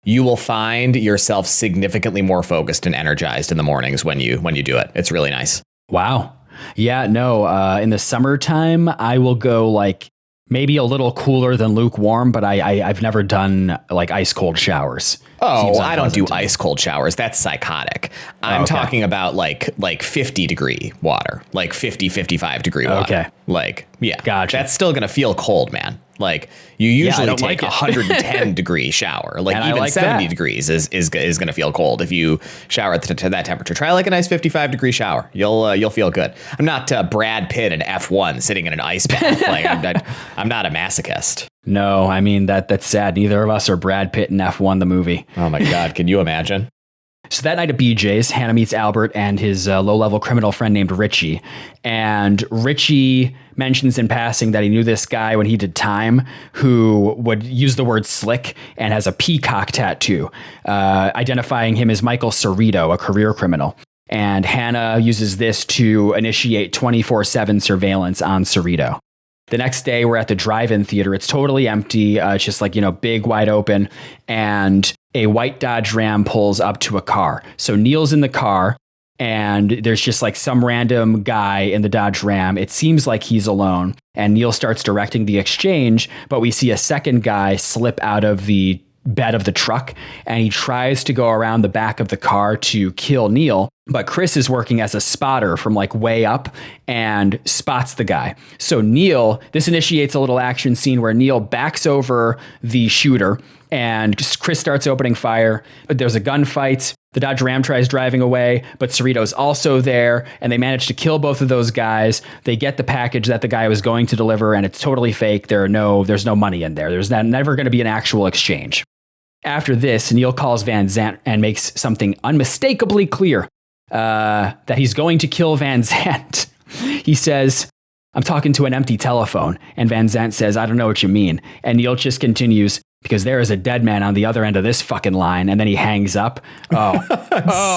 Speaker 2: You will find yourself significantly more focused and energized in the mornings when you do it. It's really nice.
Speaker 1: Wow. Yeah, no, in the summertime, I will go like maybe a little cooler than lukewarm, but I've never done like ice cold showers.
Speaker 2: Oh, I don't do ice cold showers. That's psychotic. I'm talking about like 50 degree water, like 50, 55 degree water.
Speaker 1: Okay.
Speaker 2: Like, yeah,
Speaker 1: gotcha.
Speaker 2: That's still going to feel cold, man. Like you usually take 110 degree shower, like and even 70 degrees is going to feel cold if you shower at that temperature. Try like a nice 55 degree shower. You'll feel good. I'm not Brad Pitt in F1 sitting in an ice bath. Like I'm not a masochist.
Speaker 1: No, I mean that's sad. Neither of us are Brad Pitt in F1 the movie.
Speaker 2: Oh my God, can you imagine?
Speaker 1: So that night at BJ's, Hannah meets Albert and his low-level criminal friend named Richie. And Richie mentions in passing that he knew this guy when he did time who would use the word slick and has a peacock tattoo, identifying him as Michael Cerrito, a career criminal. And Hannah uses this to initiate 24/7 surveillance on Cerrito. The next day, we're at the drive-in theater. It's totally empty. It's just like, big, wide open. And a white Dodge Ram pulls up to a car. So Neil's in the car, and there's just like some random guy in the Dodge Ram. It seems like he's alone. And Neil starts directing the exchange, but we see a second guy slip out of the bed of the truck, and he tries to go around the back of the car to kill Neil. But Chris is working as a spotter from like way up and spots the guy. So Neil, this initiates a little action scene where Neil backs over the shooter and Chris starts opening fire. There's a gunfight. The Dodge Ram tries driving away, but Cerrito's also there, and they manage to kill both of those guys. They get the package that the guy was going to deliver, and it's totally fake. There's no money in there. There's never going to be an actual exchange. After this, Neil calls Van Zant and makes something unmistakably clear, that he's going to kill Van Zant. He says, I'm talking to an empty telephone. And Van Zant says, I don't know what you mean. And Neil just continues, because there is a dead man on the other end of this fucking line. And then he hangs up. Oh,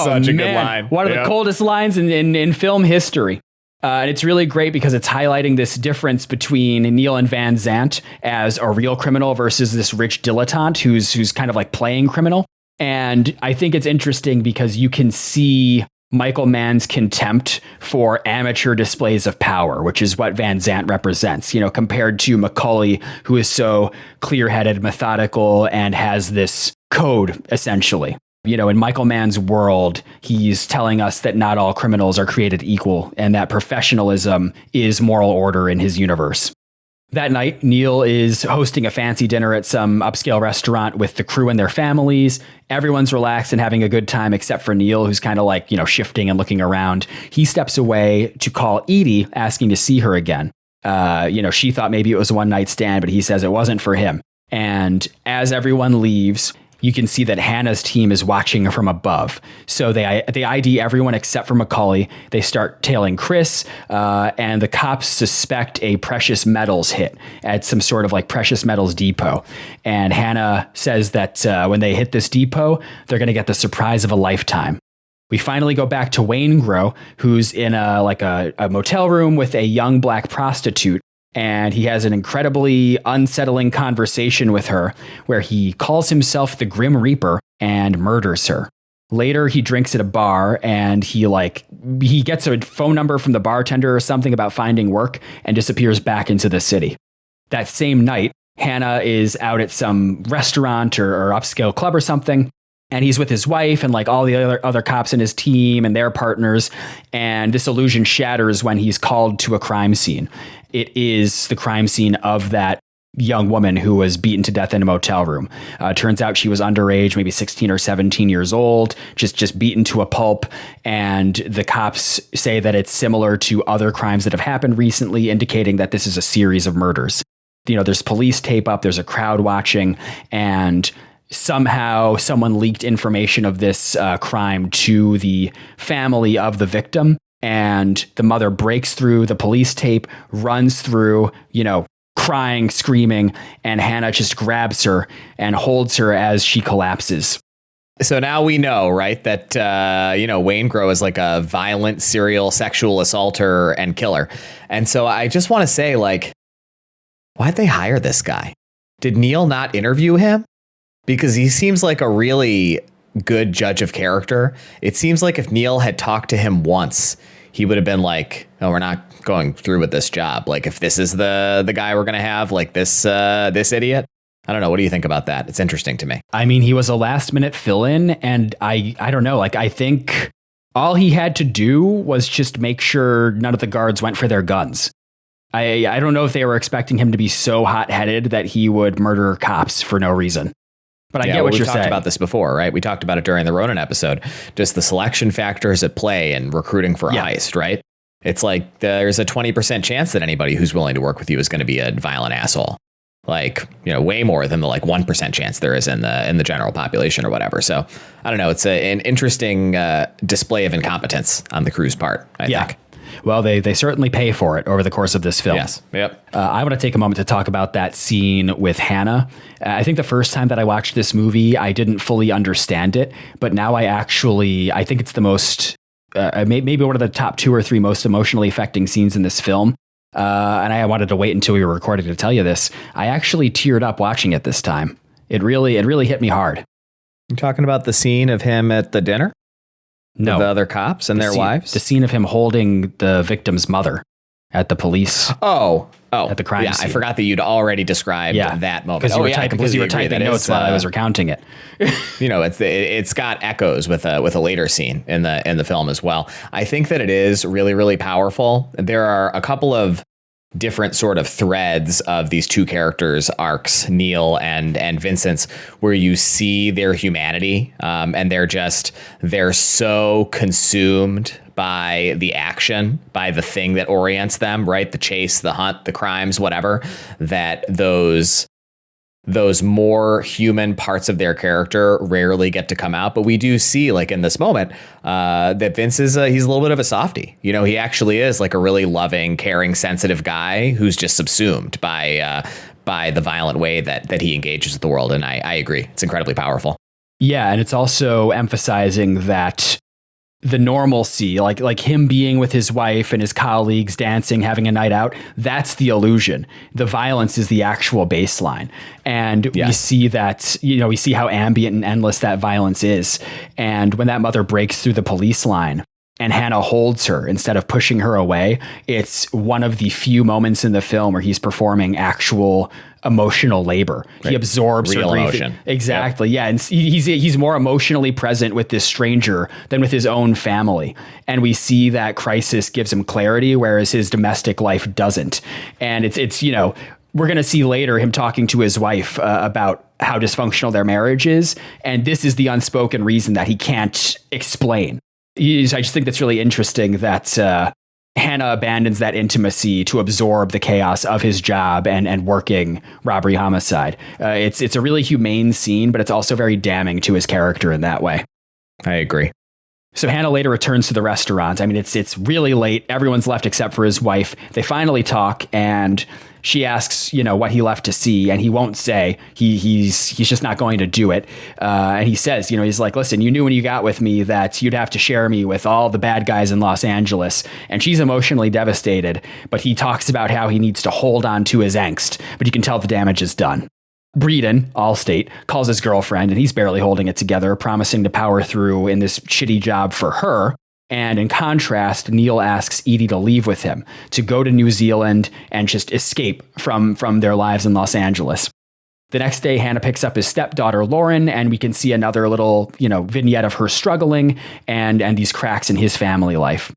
Speaker 2: Such a good line.
Speaker 1: One of the coldest lines in film history. And it's really great because it's highlighting this difference between Neil and Van Zandt as a real criminal versus this rich dilettante who's kind of like playing criminal. And I think it's interesting because you can see Michael Mann's contempt for amateur displays of power, which is what Van Zandt represents, compared to Macaulay, who is so clear-headed, methodical, and has this code, essentially. In Michael Mann's world, he's telling us that not all criminals are created equal and that professionalism is moral order in his universe. That night, Neil is hosting a fancy dinner at some upscale restaurant with the crew and their families. Everyone's relaxed and having a good time except for Neil, who's kind of like, shifting and looking around. He steps away to call Edie, asking to see her again. She thought maybe it was a one-night stand, but he says it wasn't for him. And as everyone leaves, you can see that Hannah's team is watching from above. So they ID everyone except for Macaulay. They start tailing Chris, and the cops suspect a precious metals hit at some sort of like precious metals depot. And Hannah says that when they hit this depot, they're going to get the surprise of a lifetime. We finally go back to Waingro, who's in a motel room with a young black prostitute. And he has an incredibly unsettling conversation with her where he calls himself the Grim Reaper and murders her. Later, he drinks at a bar and he gets a phone number from the bartender or something about finding work and disappears back into the city. That same night, Hannah is out at some restaurant or upscale club or something. And he's with his wife and like all the other cops in his team and their partners. And this illusion shatters when he's called to a crime scene. It is the crime scene of that young woman who was beaten to death in a motel room. Turns out she was underage, maybe 16 or 17 years old, just beaten to a pulp. And the cops say that it's similar to other crimes that have happened recently, indicating that this is a series of murders. There's police tape up, there's a crowd watching, and somehow someone leaked information of this crime to the family of the victim. And the mother breaks through the police tape, runs through, crying, screaming, and Hannah just grabs her and holds her as she collapses.
Speaker 2: So now we know, right, that, Waingro is like a violent serial sexual assaulter and killer. And so I just want to say, why'd they hire this guy? Did Neil not interview him? Because he seems like a really good judge of character. It seems like if Neil had talked to him once, he would have been like, "Oh, we're not going through with this job. Like, if this is the guy we're going to have, like this idiot." I don't know. What do you think about that? It's interesting to me.
Speaker 1: I mean, he was a last minute fill in, and I don't know. I think all he had to do was just make sure none of the guards went for their guns. I don't know if they were expecting him to be so hot headed that he would murder cops for no reason. But I get what you're saying.
Speaker 2: We talked about this before, right? We talked about it during the Ronin episode. Just the selection factors at play in recruiting for a heist, right? It's like there's a 20% chance that anybody who's willing to work with you is going to be a violent asshole. Way more than the 1% chance there is in the general population or whatever. So I don't know. It's an interesting display of incompetence on the crew's part, I think.
Speaker 1: Well, they certainly pay for it over the course of this film.
Speaker 2: Yes. Yep.
Speaker 1: I want to take a moment to talk about that scene with Hannah. I think the first time that I watched this movie, I didn't fully understand it, but now I think it's the most, maybe one of the top 2 or 3 most emotionally affecting scenes in this film. And I wanted to wait until we were recording to tell you this. I actually teared up watching it this time. It really hit me hard.
Speaker 2: You talking about the scene of him at the dinner?
Speaker 1: No.
Speaker 2: With the other cops and their wives?
Speaker 1: The scene of him holding the victim's mother at the police.
Speaker 2: Oh.
Speaker 1: At the crime scene.
Speaker 2: I forgot that you'd already described that moment.
Speaker 1: Because you were typing notes while I was recounting it.
Speaker 2: It's got echoes with a later scene in the film as well. I think that it is really, really powerful. There are a couple of different sort of threads of these two characters' arcs, Neil and Vincent's, where you see their humanity, and they're so consumed by the action, by the thing that orients them, right? The chase, the hunt, the crimes, whatever, that those more human parts of their character rarely get to come out. But we do see, in this moment, that Vince he's a little bit of a softie. He actually is a really loving, caring, sensitive guy who's just subsumed by by the violent way that he engages with the world. And I agree. It's incredibly powerful.
Speaker 1: Yeah. And it's also emphasizing that the normalcy, like him being with his wife and his colleagues, dancing, having a night out, that's the illusion. The violence is the actual baseline. And we see that, we see how ambient and endless that violence is. And when that mother breaks through the police line and Hannah holds her instead of pushing her away, it's one of the few moments in the film where he's performing actual emotional labor. Right. He absorbs
Speaker 2: real
Speaker 1: her grief.
Speaker 2: Emotion.
Speaker 1: Exactly. Yep. Yeah. And he's more emotionally present with this stranger than with his own family. And we see that crisis gives him clarity, whereas his domestic life doesn't. And it's we're going to see later him talking to his wife about how dysfunctional their marriage is. And this is the unspoken reason that he can't explain. I just think that's really interesting that Hannah abandons that intimacy to absorb the chaos of his job and working robbery homicide. It's a really humane scene, but it's also very damning to his character in that way.
Speaker 2: I agree.
Speaker 1: So Hannah later returns to the restaurant. I mean, it's really late. Everyone's left except for his wife. They finally talk, and she asks, what he left to see, and he won't say. He's just not going to do it. And he says, he's like, listen, you knew when you got with me that you'd have to share me with all the bad guys in Los Angeles. And she's emotionally devastated, but he talks about how he needs to hold on to his angst, but you can tell the damage is done. Breeden, Allstate, calls his girlfriend, and he's barely holding it together, promising to power through in this shitty job for her. And in contrast, Neil asks Edie to leave with him, to go to New Zealand and just escape from their lives in Los Angeles. The next day, Hannah picks up his stepdaughter, Lauren, and we can see another little, vignette of her struggling and these cracks in his family life.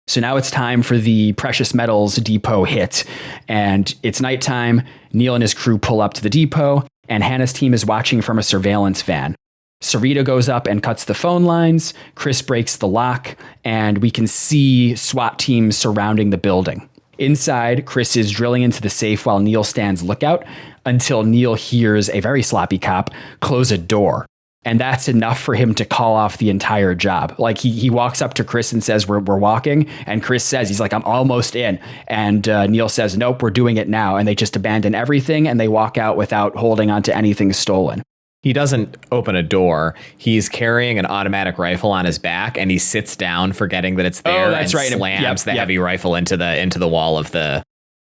Speaker 1: So now it's time for the precious metals depot hit, and it's nighttime. Neil and his crew pull up to the depot, and Hannah's team is watching from a surveillance van. Sarita goes up and cuts the phone lines. Chris breaks the lock, and we can see SWAT teams surrounding the building. Inside, Chris is drilling into the safe while Neil stands lookout until Neil hears a very sloppy cop close a door. And that's enough for him to call off the entire job. Like he walks up to Chris and says, we're walking. And Chris says, he's like, I'm almost in. And Neil says, nope, we're doing it now. And they just abandon everything and they walk out without holding on to anything stolen.
Speaker 2: He doesn't open a door. He's carrying an automatic rifle on his back, and he sits down, forgetting that it's there.
Speaker 1: Oh, that's right.
Speaker 2: Slams the heavy rifle into the wall of the.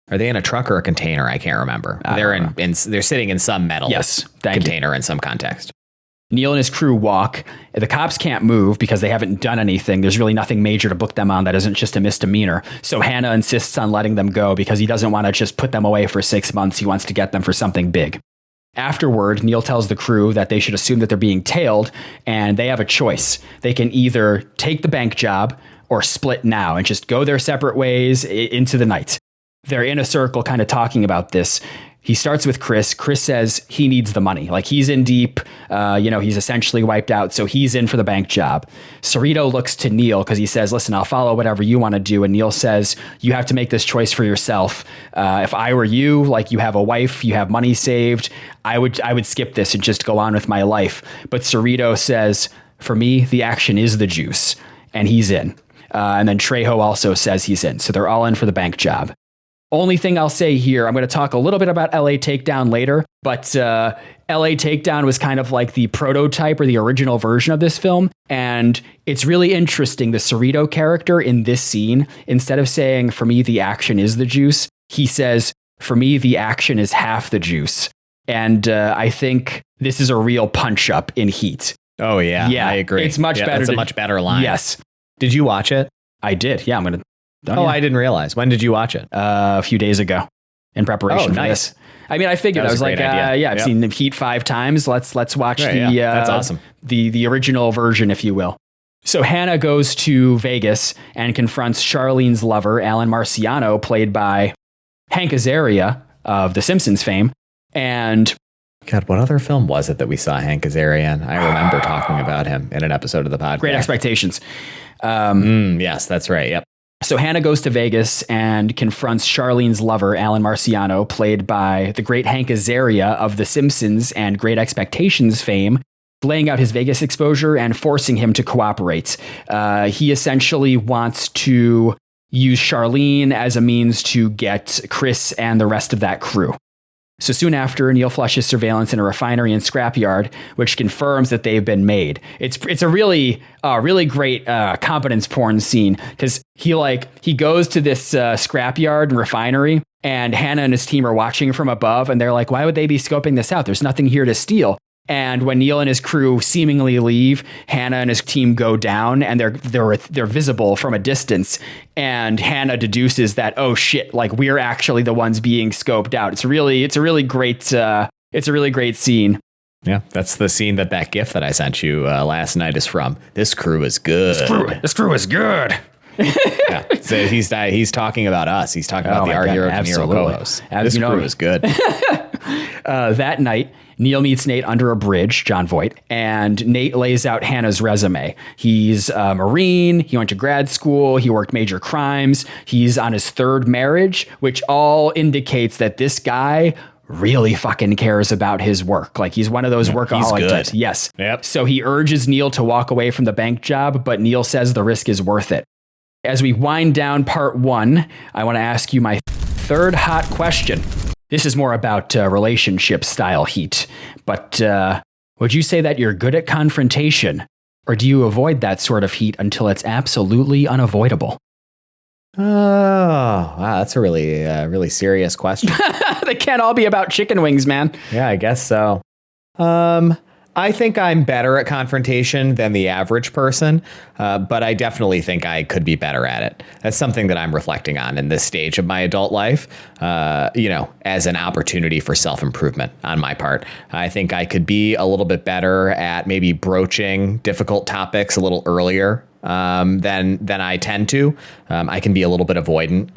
Speaker 2: Are they in a truck or a container? I can't remember. They're sitting in some metal container in some context.
Speaker 1: Neil and his crew walk. The cops can't move because they haven't done anything. There's really nothing major to book them on that isn't just a misdemeanor. So Hannah insists on letting them go because he doesn't want to just put them away for 6 months. He wants to get them for something big. Afterward, Neil tells the crew that they should assume that they're being tailed, and they have a choice. They can either take the bank job or split now and just go their separate ways into the night. They're in a circle kind of talking about this. He starts with Chris. Chris says he needs the money. Like he's in deep, he's essentially wiped out. So he's in for the bank job. Cerrito looks to Neil because he says, listen, I'll follow whatever you want to do. And Neil says, you have to make this choice for yourself. If I were you, like you have a wife, you have money saved, I would skip this and just go on with my life. But Cerrito says, for me, the action is the juice. And he's in. And then Trejo also says he's in. So they're all in for the bank job. Only thing I'll say here, I'm going to talk a little bit about LA Takedown later, but LA Takedown was kind of like the prototype or the original version of this film. And it's really interesting. The Cerrito character in this scene, instead of saying, for me, the action is the juice, he says, for me, the action is half the juice. And I think this is a real punch up in Heat.
Speaker 2: Oh, yeah. Yeah, I agree.
Speaker 1: It's much better.
Speaker 2: It's a much better line.
Speaker 1: Yes.
Speaker 2: Did you watch it?
Speaker 1: I did. Yeah, I'm going to.
Speaker 2: I didn't realize. When did you watch it?
Speaker 1: A few days ago in preparation for this. I mean, I figured, I was like, I've seen the Heat 5 times. Let's watch
Speaker 2: that's awesome.
Speaker 1: The original version, if you will. So Hannah goes to Vegas and confronts Charlene's lover, Alan Marciano, played by Hank Azaria of The Simpsons fame. And
Speaker 2: God, what other film was it that we saw Hank Azaria in? I remember talking about him in an episode of the podcast.
Speaker 1: Great Expectations.
Speaker 2: Yes, that's right. Yep.
Speaker 1: So Hannah goes to Vegas and confronts Charlene's lover, Alan Marciano, played by the great Hank Azaria of The Simpsons and Great Expectations fame, laying out his Vegas exposure and forcing him to cooperate. He essentially wants to use Charlene as a means to get Chris and the rest of that crew. So soon after, Neil flushes surveillance in a refinery and scrapyard, which confirms that they've been made. It's a really great competence porn scene, because he goes to this scrapyard and refinery, and Hannah and his team are watching from above, and they're like, why would they be scoping this out? There's nothing here to steal. And when Neil and his crew seemingly leave, Hannah and his team go down, and they're visible from a distance. And Hannah deduces that, oh shit, like we're actually the ones being scoped out. It's a really great scene.
Speaker 2: Yeah, that's the scene that GIF that I sent you last night is from. This crew is good.
Speaker 1: This crew is good.
Speaker 2: Yeah. So he's talking about us. He's talking about Our Hero Can Hero co-hosts. This crew is good.
Speaker 1: That night, Neil meets Nate under a bridge, Jon Voight, and Nate lays out Hannah's resume. He's a Marine, he went to grad school, he worked major crimes, he's on his third marriage, which all indicates that this guy really fucking cares about his work. Like, he's one of those workaholic types. Yes.
Speaker 2: Yep.
Speaker 1: So he urges Neil to walk away from the bank job, but Neil says the risk is worth it. As we wind down part 1, I want to ask you my third hot question. This is more about relationship style heat, but would you say that you're good at confrontation, or do you avoid that sort of heat until it's absolutely unavoidable?
Speaker 2: Oh, wow, that's a really serious question.
Speaker 1: They can't all be about chicken wings, man.
Speaker 2: Yeah, I guess so. I think I'm better at confrontation than the average person, but I definitely think I could be better at it. That's something that I'm reflecting on in this stage of my adult life, as an opportunity for self-improvement on my part. I think I could be a little bit better at maybe broaching difficult topics a little earlier than I tend to. I can be a little bit avoidant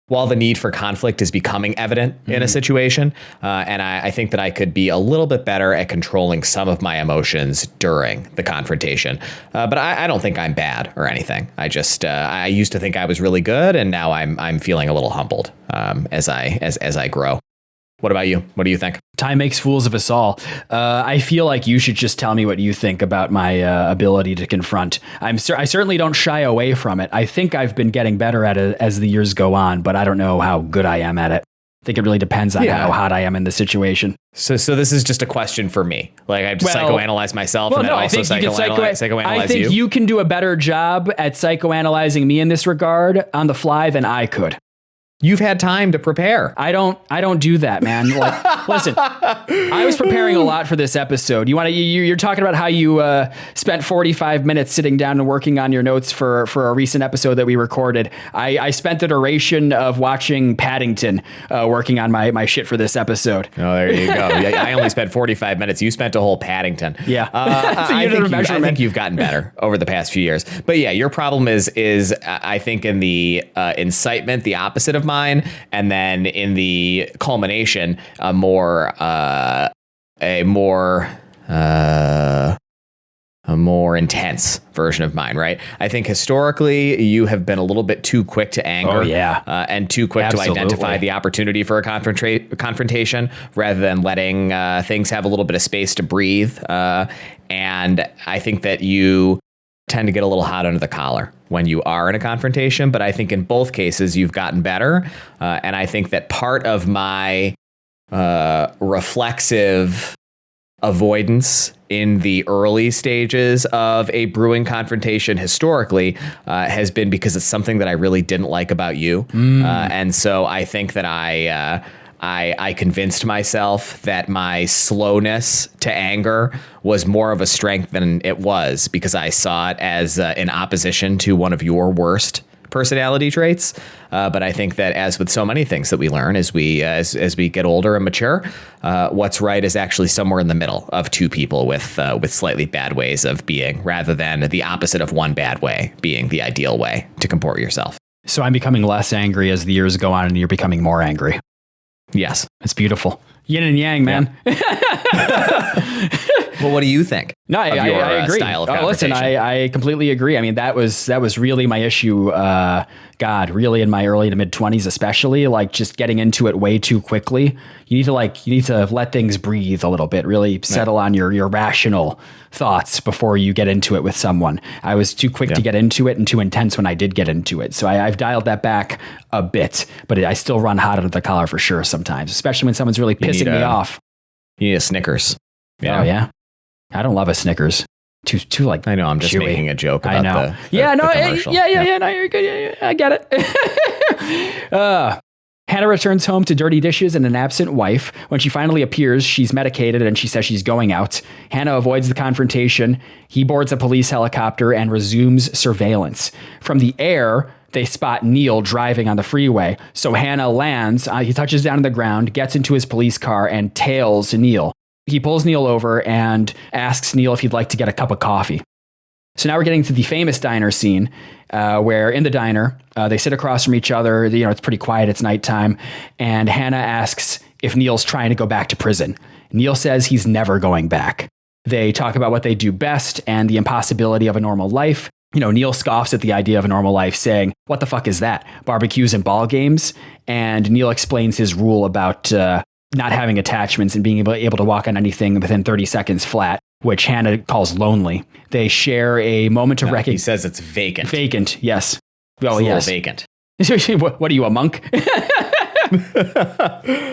Speaker 2: while the need for conflict is becoming evident in a situation. And I think that I could be a little bit better at controlling some of my emotions during the confrontation. But I don't think I'm bad or anything. I used to think I was really good, and now I'm feeling a little humbled as I grow. What about you? What do you think?
Speaker 1: Time makes fools of us all. I feel like you should just tell me what you think about my ability to confront. I certainly don't shy away from it. I think I've been getting better at it as the years go on, but I don't know how good I am at it. I think it really depends on how hot I am in the situation.
Speaker 2: So this is just a question for me. Like, I have to psychoanalyze myself and then also psychoanalyze you?
Speaker 1: I think you can do a better job at psychoanalyzing me in this regard on the fly than I could.
Speaker 2: You've had time to prepare.
Speaker 1: I don't do that, man. Like, listen, I was preparing a lot for this episode. You're talking about how you spent 45 minutes sitting down and working on your notes for a recent episode that we recorded. I spent the duration of watching Paddington, working on my shit for this episode.
Speaker 2: Oh, there you go. I only spent 45 minutes. You spent a whole Paddington.
Speaker 1: Yeah.
Speaker 2: I think you've gotten better over the past few years. But yeah, your problem is I think in the incitement, the opposite of mine, and then in the culmination, a more intense version of mine, right? I think historically you have been a little bit too quick to anger, and too quick to identify the opportunity for a confrontation rather than letting things have a little bit of space to breathe. And I think that you tend to get a little hot under the collar when you are in a confrontation, but I think in both cases you've gotten better. And I think that part of my reflexive avoidance in the early stages of a brewing confrontation historically has been because it's something that I really didn't like about you. And so I think that I convinced myself that my slowness to anger was more of a strength than it was, because I saw it as in opposition to one of your worst personality traits. But I think that, as with so many things that we learn as we get older and mature, what's right is actually somewhere in the middle of two people with slightly bad ways of being, rather than the opposite of one bad way being the ideal way to comport yourself.
Speaker 1: So I'm becoming less angry as the years go on, and you're becoming more angry.
Speaker 2: Yes.
Speaker 1: It's beautiful. Yin and yang, man.
Speaker 2: Well, what do you think?
Speaker 1: No, I agree.
Speaker 2: Style of
Speaker 1: listen, I completely agree. I mean, that was really my issue. Really in my early to mid 20s, especially, like just getting into it way too quickly. You need to let things breathe a little bit, really settle on your rational thoughts before you get into it with someone. I was too quick to get into it and too intense when I did get into it. So I've dialed that back a bit, but I still run hot under the collar for sure sometimes, especially when someone's really pissing me off.
Speaker 2: You need a Snickers.
Speaker 1: Oh, yeah. I don't love a Snickers. Too like.
Speaker 2: I know. I'm just
Speaker 1: chewy.
Speaker 2: making a joke about the commercial.
Speaker 1: Yeah. No, you're good. Yeah, I get it. Hannah returns home to dirty dishes and an absent wife. When she finally appears, she's medicated and she says she's going out. Hannah avoids the confrontation. He boards a police helicopter and resumes surveillance. From the air, they spot Neil driving on the freeway. So Hannah lands. He touches down on the ground, gets into his police car, and tails Neil. He pulls Neil over and asks Neil if he'd like to get a cup of coffee. So now we're getting to the famous diner scene where in the diner, they sit across from each other. It's pretty quiet. It's nighttime. And Hannah asks if Neil's trying to go back to prison. Neil says he's never going back. They talk about what they do best and the impossibility of a normal life. Neil scoffs at the idea of a normal life, saying, "What the fuck is that? Barbecues and ball games?" And Neil explains his rule about not having attachments and being able to walk on anything within 30 seconds flat, which Hannah calls lonely. They share a moment of recognition.
Speaker 2: He says it's vacant.
Speaker 1: Vacant, yes.
Speaker 2: Well, yes. Vacant.
Speaker 1: What are you, a monk?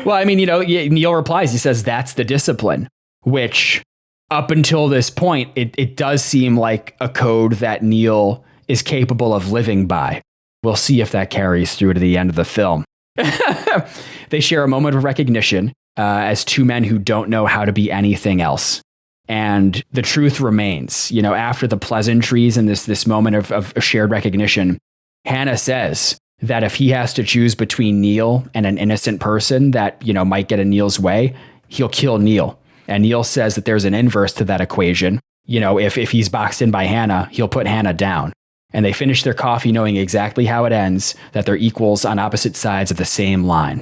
Speaker 1: Well, I mean, Neil replies, he says, that's the discipline, which up until this point, it does seem like a code that Neil is capable of living by. We'll see if that carries through to the end of the film. They share a moment of recognition as two men who don't know how to be anything else. And the truth remains, after the pleasantries and this moment of shared recognition, Hannah says that if he has to choose between Neil and an innocent person that, might get in Neil's way, he'll kill Neil. And Neil says that there's an inverse to that equation. If he's boxed in by Hannah, he'll put Hannah down. And they finish their coffee knowing exactly how it ends, that they're equals on opposite sides of the same line.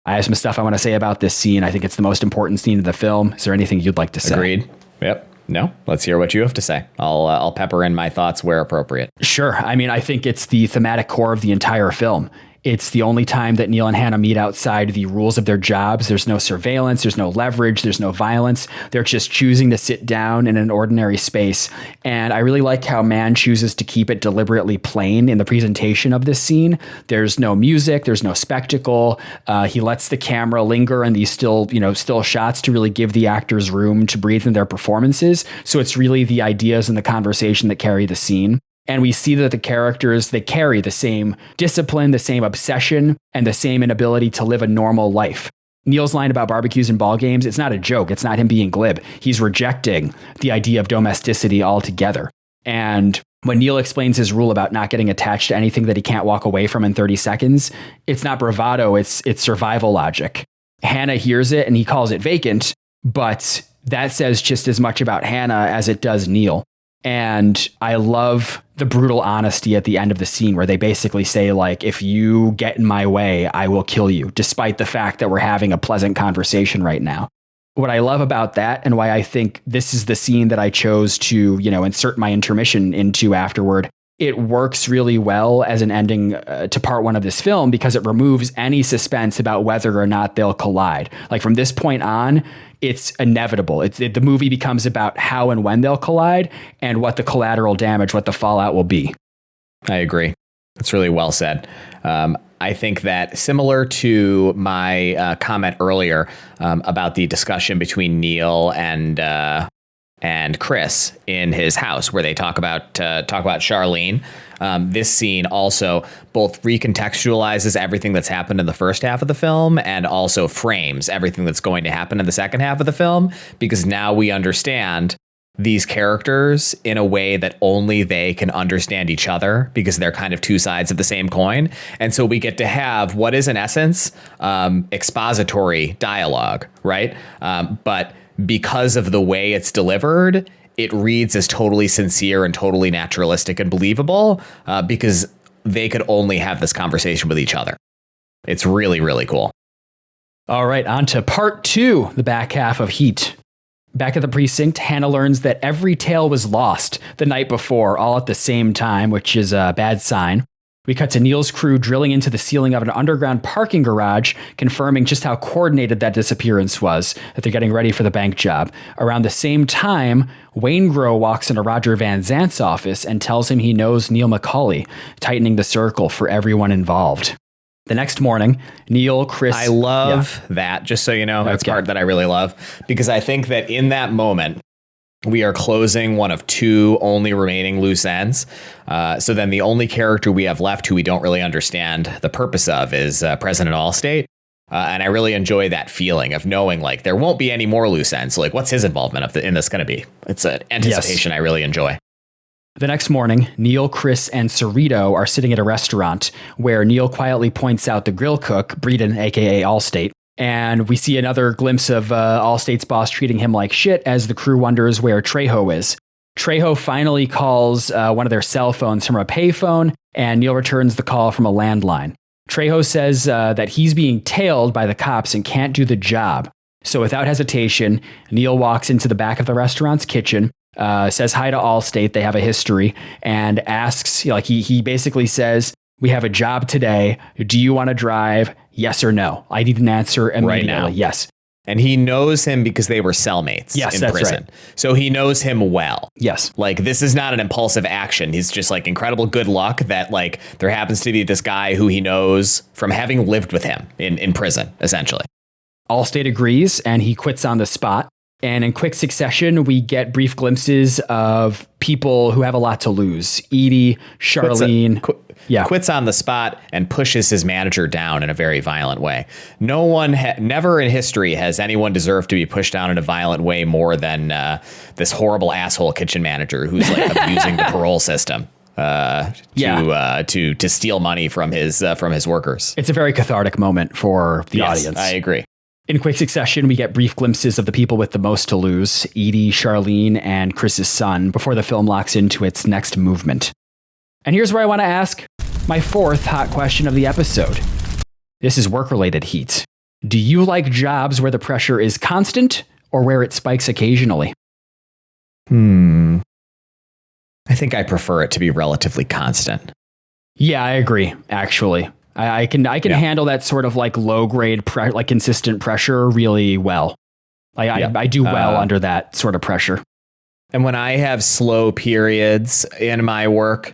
Speaker 1: I have some stuff I want to say about this scene. I think it's the most important scene of the film. Is there anything you'd like to say?
Speaker 2: Agreed. Yep. No, let's hear what you have to say. I'll pepper in my thoughts where appropriate.
Speaker 1: Sure. I mean, I think it's the thematic core of the entire film. It's the only time that Neil and Hannah meet outside the rules of their jobs. There's no surveillance, there's no leverage, there's no violence. They're just choosing to sit down in an ordinary space. And I really like how Mann chooses to keep it deliberately plain in the presentation of this scene. There's no music, there's no spectacle. He lets the camera linger in these still shots to really give the actors room to breathe in their performances. So it's really the ideas and the conversation that carry the scene. And we see that the characters, they carry the same discipline, the same obsession, and the same inability to live a normal life. Neil's line about barbecues and ball games, it's not a joke. It's not him being glib. He's rejecting the idea of domesticity altogether. And when Neil explains his rule about not getting attached to anything that he can't walk away from in 30 seconds, it's not bravado, it's survival logic. Hannah hears it and he calls it vacant, but that says just as much about Hannah as it does Neil. And I love the brutal honesty at the end of the scene where they basically say, like, if you get in my way, I will kill you, despite the fact that we're having a pleasant conversation right now. What I love about that and why I think this is the scene that I chose to, insert my intermission into afterward, it works really well as an ending to part one of this film because it removes any suspense about whether or not they'll collide. Like from this point on, it's inevitable. The movie becomes about how and when they'll collide and what the collateral damage, what the fallout will be.
Speaker 2: I agree. That's really well said. I think that similar to my comment earlier about the discussion between Neil and Chris in his house, where they talk about Charlene. This scene also both recontextualizes everything that's happened in the first half of the film and also frames everything that's going to happen in the second half of the film, because now we understand these characters in a way that only they can understand each other, because they're kind of two sides of the same coin. And so we get to have what is in essence expository dialogue, right? But because of the way it's delivered, it reads as totally sincere and totally naturalistic and believable because they could only have this conversation with each other. It's really, really cool.
Speaker 1: All right, on to part 2, the back half of Heat. Back at the precinct, Hannah learns that every tail was lost the night before, all at the same time, which is a bad sign. We cut to Neil's crew drilling into the ceiling of an underground parking garage, confirming just how coordinated that disappearance was, that they're getting ready for the bank job. Around the same time, Waingro walks into Roger Van Zant's office and tells him he knows Neil McCauley, tightening the circle for everyone involved. The next morning, Neil, Chris...
Speaker 2: I love that, just so you know. That's part that I really love, because I think that in that moment, we are closing one of 2 only remaining loose ends. So then the only character we have left who we don't really understand the purpose of is President Allstate. And I really enjoy that feeling of knowing, like, there won't be any more loose ends. Like, what's his involvement in this going to be? It's an anticipation I really enjoy.
Speaker 1: The next morning, Neil, Chris, and Cerrito are sitting at a restaurant where Neil quietly points out the grill cook, Breeden, a.k.a. Allstate. And we see another glimpse of Allstate's boss treating him like shit as the crew wonders where Trejo is. Trejo finally calls one of their cell phones from a payphone, and Neil returns the call from a landline. Trejo says that he's being tailed by the cops and can't do the job. So without hesitation, Neil walks into the back of the restaurant's kitchen, says hi to Allstate, they have a history, and asks, like, he basically says, "We have a job today. Do you want to drive? Yes or no?" I need an answer immediately.
Speaker 2: Right now.
Speaker 1: Yes.
Speaker 2: And he knows him because they were cellmates in prison. Right. So he knows him well.
Speaker 1: Yes.
Speaker 2: Like, this is not an impulsive action. He's just like incredible good luck that, like, there happens to be this guy who he knows from having lived with him in prison, essentially.
Speaker 1: Allstate agrees, and he quits on the spot. And in quick succession, we get brief glimpses of people who have a lot to lose. Edie, Charlene.
Speaker 2: Quits on the spot and pushes his manager down in a very violent way. No one, never in history has anyone deserved to be pushed down in a violent way more than this horrible asshole kitchen manager who's like abusing the parole system to steal money from his workers.
Speaker 1: It's a very cathartic moment for the audience.
Speaker 2: I agree.
Speaker 1: In quick succession, we get brief glimpses of the people with the most to lose, Edie, Charlene, and Chris's son, before the film locks into its next movement. And here's where I want to ask my 4th hot question of the episode. This is work-related heat. Do you like jobs where the pressure is constant or where it spikes occasionally?
Speaker 2: I think I prefer it to be relatively constant.
Speaker 1: Yeah, I agree, actually. I can handle that sort of like low grade, like consistent pressure really well. I do well under that sort of pressure.
Speaker 2: And when I have slow periods in my work,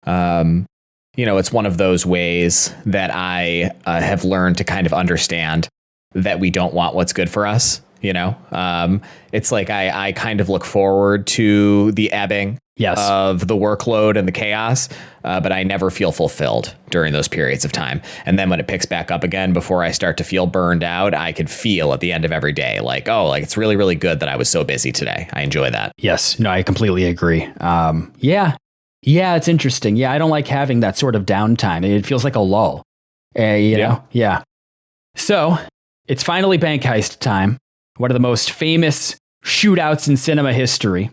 Speaker 2: it's one of those ways that I have learned to kind of understand that we don't want what's good for us. It's like I kind of look forward to the ebbing of the workload and the chaos, but I never feel fulfilled during those periods of time. And then when it picks back up again, before I start to feel burned out, I could feel at the end of every day, like, oh, like it's really, really good that I was so busy today. I enjoy that.
Speaker 1: Yes. No, I completely agree. Yeah, it's interesting. Yeah, I don't like having that sort of downtime. It feels like a lull. You know? Yeah. So it's finally bank heist time. One of the most famous shootouts in cinema history.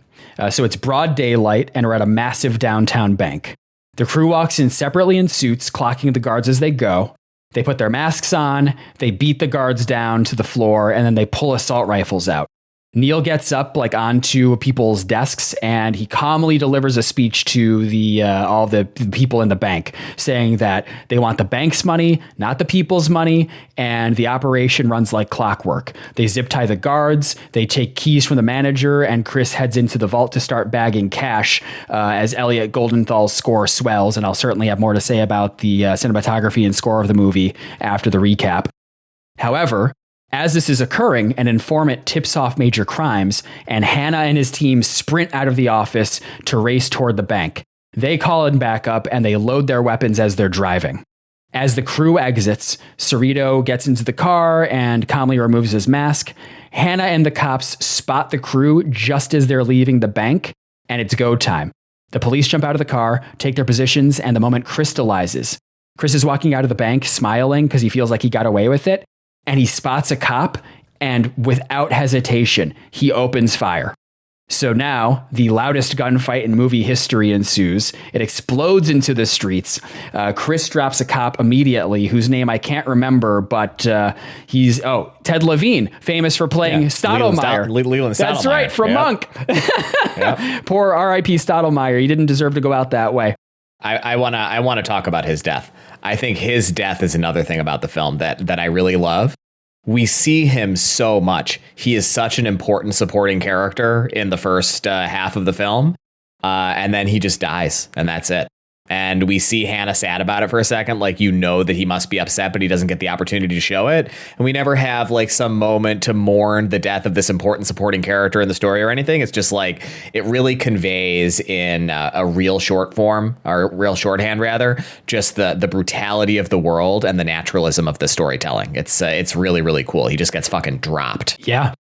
Speaker 1: So it's broad daylight, and we're at a massive downtown bank. The crew walks in separately in suits, clocking the guards as they go. They put their masks on, they beat the guards down to the floor, and then they pull assault rifles out. Neil gets up onto people's desks, and he calmly delivers a speech to all the people in the bank, saying that they want the bank's money, not the people's money, and the operation runs like clockwork. They zip tie the guards, they take keys from the manager, and Chris heads into the vault to start bagging cash as Elliot Goldenthal's score swells, and I'll certainly have more to say about the cinematography and score of the movie after the recap. However, as this is occurring, an informant tips off major crimes, and Hannah and his team sprint out of the office to race toward the bank. They call in backup, and they load their weapons as they're driving. As the crew exits, Cerrito gets into the car and calmly removes his mask. Hannah and the cops spot the crew just as they're leaving the bank, and it's go time. The police jump out of the car, take their positions, and the moment crystallizes. Chris is walking out of the bank, smiling because he feels like he got away with it. And he spots a cop, and without hesitation, he opens fire. So now the loudest gunfight in movie history ensues. It explodes into the streets. Chris drops a cop immediately, whose name I can't remember, but he's Ted Levine, famous for playing Stottlemyre.
Speaker 2: Leland Stottlemyre.
Speaker 1: That's right, from Monk. Poor R.I.P. Stottlemyre. He didn't deserve to go out that way.
Speaker 2: I wanna talk about his death. I think his death is another thing about the film that I really love. We see him so much. He is such an important supporting character in the first half of the film. And then he just dies, and that's it. And we see Hannah sad about it for a second, like, you know that he must be upset, but he doesn't get the opportunity to show it. And we never have like some moment to mourn the death of this important supporting character in the story or anything. It's just like it really conveys in a real short form, or real shorthand rather, just the brutality of the world and the naturalism of the storytelling. It's really, really cool. He just gets fucking dropped.
Speaker 1: Yeah.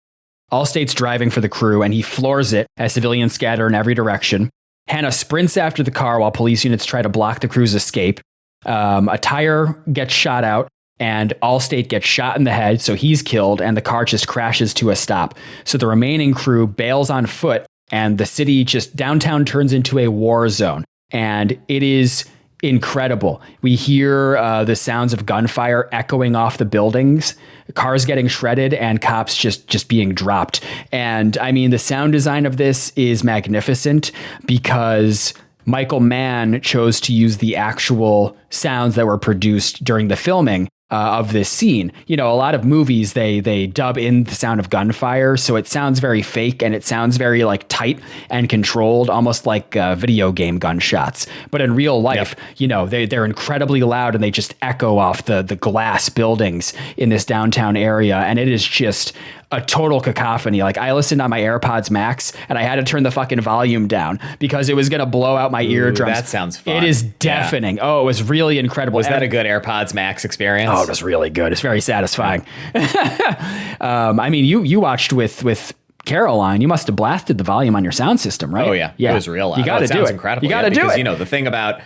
Speaker 1: Allstate's driving for the crew, and he floors it as civilians scatter in every direction. Hannah sprints after the car while police units try to block the crew's escape. A tire gets shot out, and Allstate gets shot in the head, so he's killed, and the car just crashes to a stop. So the remaining crew bails on foot, and the city, just downtown, turns into a war zone. And it is incredible. We hear the sounds of gunfire echoing off the buildings, cars getting shredded, and cops just being dropped. And I mean, the sound design of this is magnificent because Michael Mann chose to use the actual sounds that were produced during the filming of this scene. You know, a lot of movies, they dub in the sound of gunfire, so it sounds very fake, and it sounds very like tight and controlled, almost like video game gunshots. But in real life, you know, they're incredibly loud, and they just echo off the glass buildings in this downtown area, and it is just a total cacophony. Like, I listened on my AirPods Max, and I had to turn the fucking volume down because it was going to blow out my eardrums.
Speaker 2: That sounds fun.
Speaker 1: It is deafening. Yeah. Oh, it was really incredible.
Speaker 2: Was that a good AirPods Max experience?
Speaker 1: Oh, it was really good. It's very satisfying. I mean, you watched with Caroline. You must have blasted the volume on your sound system, right?
Speaker 2: Oh yeah, it was real loud.
Speaker 1: You got to do it.
Speaker 2: Incredible.
Speaker 1: You got to do it.
Speaker 2: You know, the thing about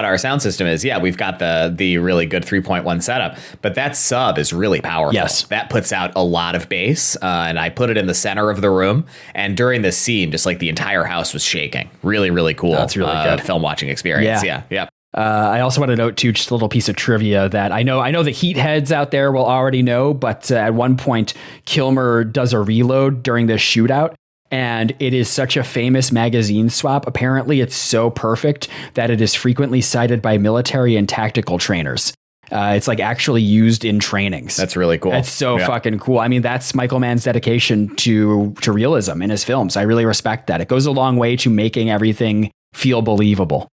Speaker 2: our sound system is, we've got the really good 3.1 setup, but that sub is really powerful.
Speaker 1: Yes,
Speaker 2: that puts out a lot of bass, and I put it in the center of the room. And during this scene, just like the entire house was shaking. Really, really cool.
Speaker 1: That's really good
Speaker 2: film watching experience. Yeah.
Speaker 1: I also want to note too, just a little piece of trivia that I know the heat heads out there will already know, but at one point Kilmer does a reload during this shootout, and it is such a famous magazine swap. Apparently it's so perfect that it is frequently cited by military and tactical trainers. It's like actually used in trainings.
Speaker 2: That's really cool.
Speaker 1: It's so fucking cool. I mean, that's Michael Mann's dedication to realism in his films. I really respect that. It goes a long way to making everything feel believable.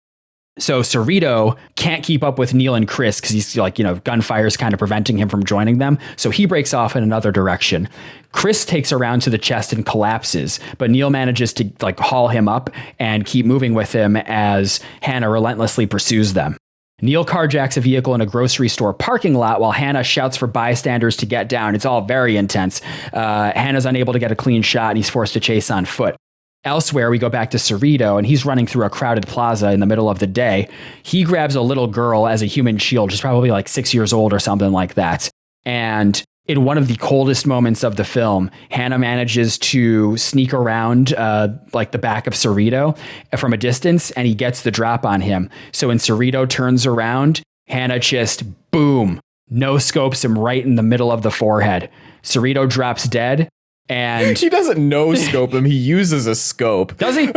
Speaker 1: So Cerrito can't keep up with Neil and Chris because he's like, gunfire is kind of preventing him from joining them. So he breaks off in another direction. Chris takes a round to the chest and collapses, but Neil manages to haul him up and keep moving with him as Hannah relentlessly pursues them. Neil carjacks a vehicle in a grocery store parking lot while Hannah shouts for bystanders to get down. It's all very intense. Hannah's unable to get a clean shot, and he's forced to chase on foot. Elsewhere, we go back to Cerrito, and he's running through a crowded plaza in the middle of the day. He grabs a little girl as a human shield. She's probably like 6 years old or something like that. And in one of the coldest moments of the film, Hannah manages to sneak around the back of Cerrito from a distance, and he gets the drop on him. So when Cerrito turns around, Hannah just, boom, no-scopes him right in the middle of the forehead. Cerrito drops dead. And
Speaker 2: he doesn't no-scope him. He uses a scope.
Speaker 1: Does he?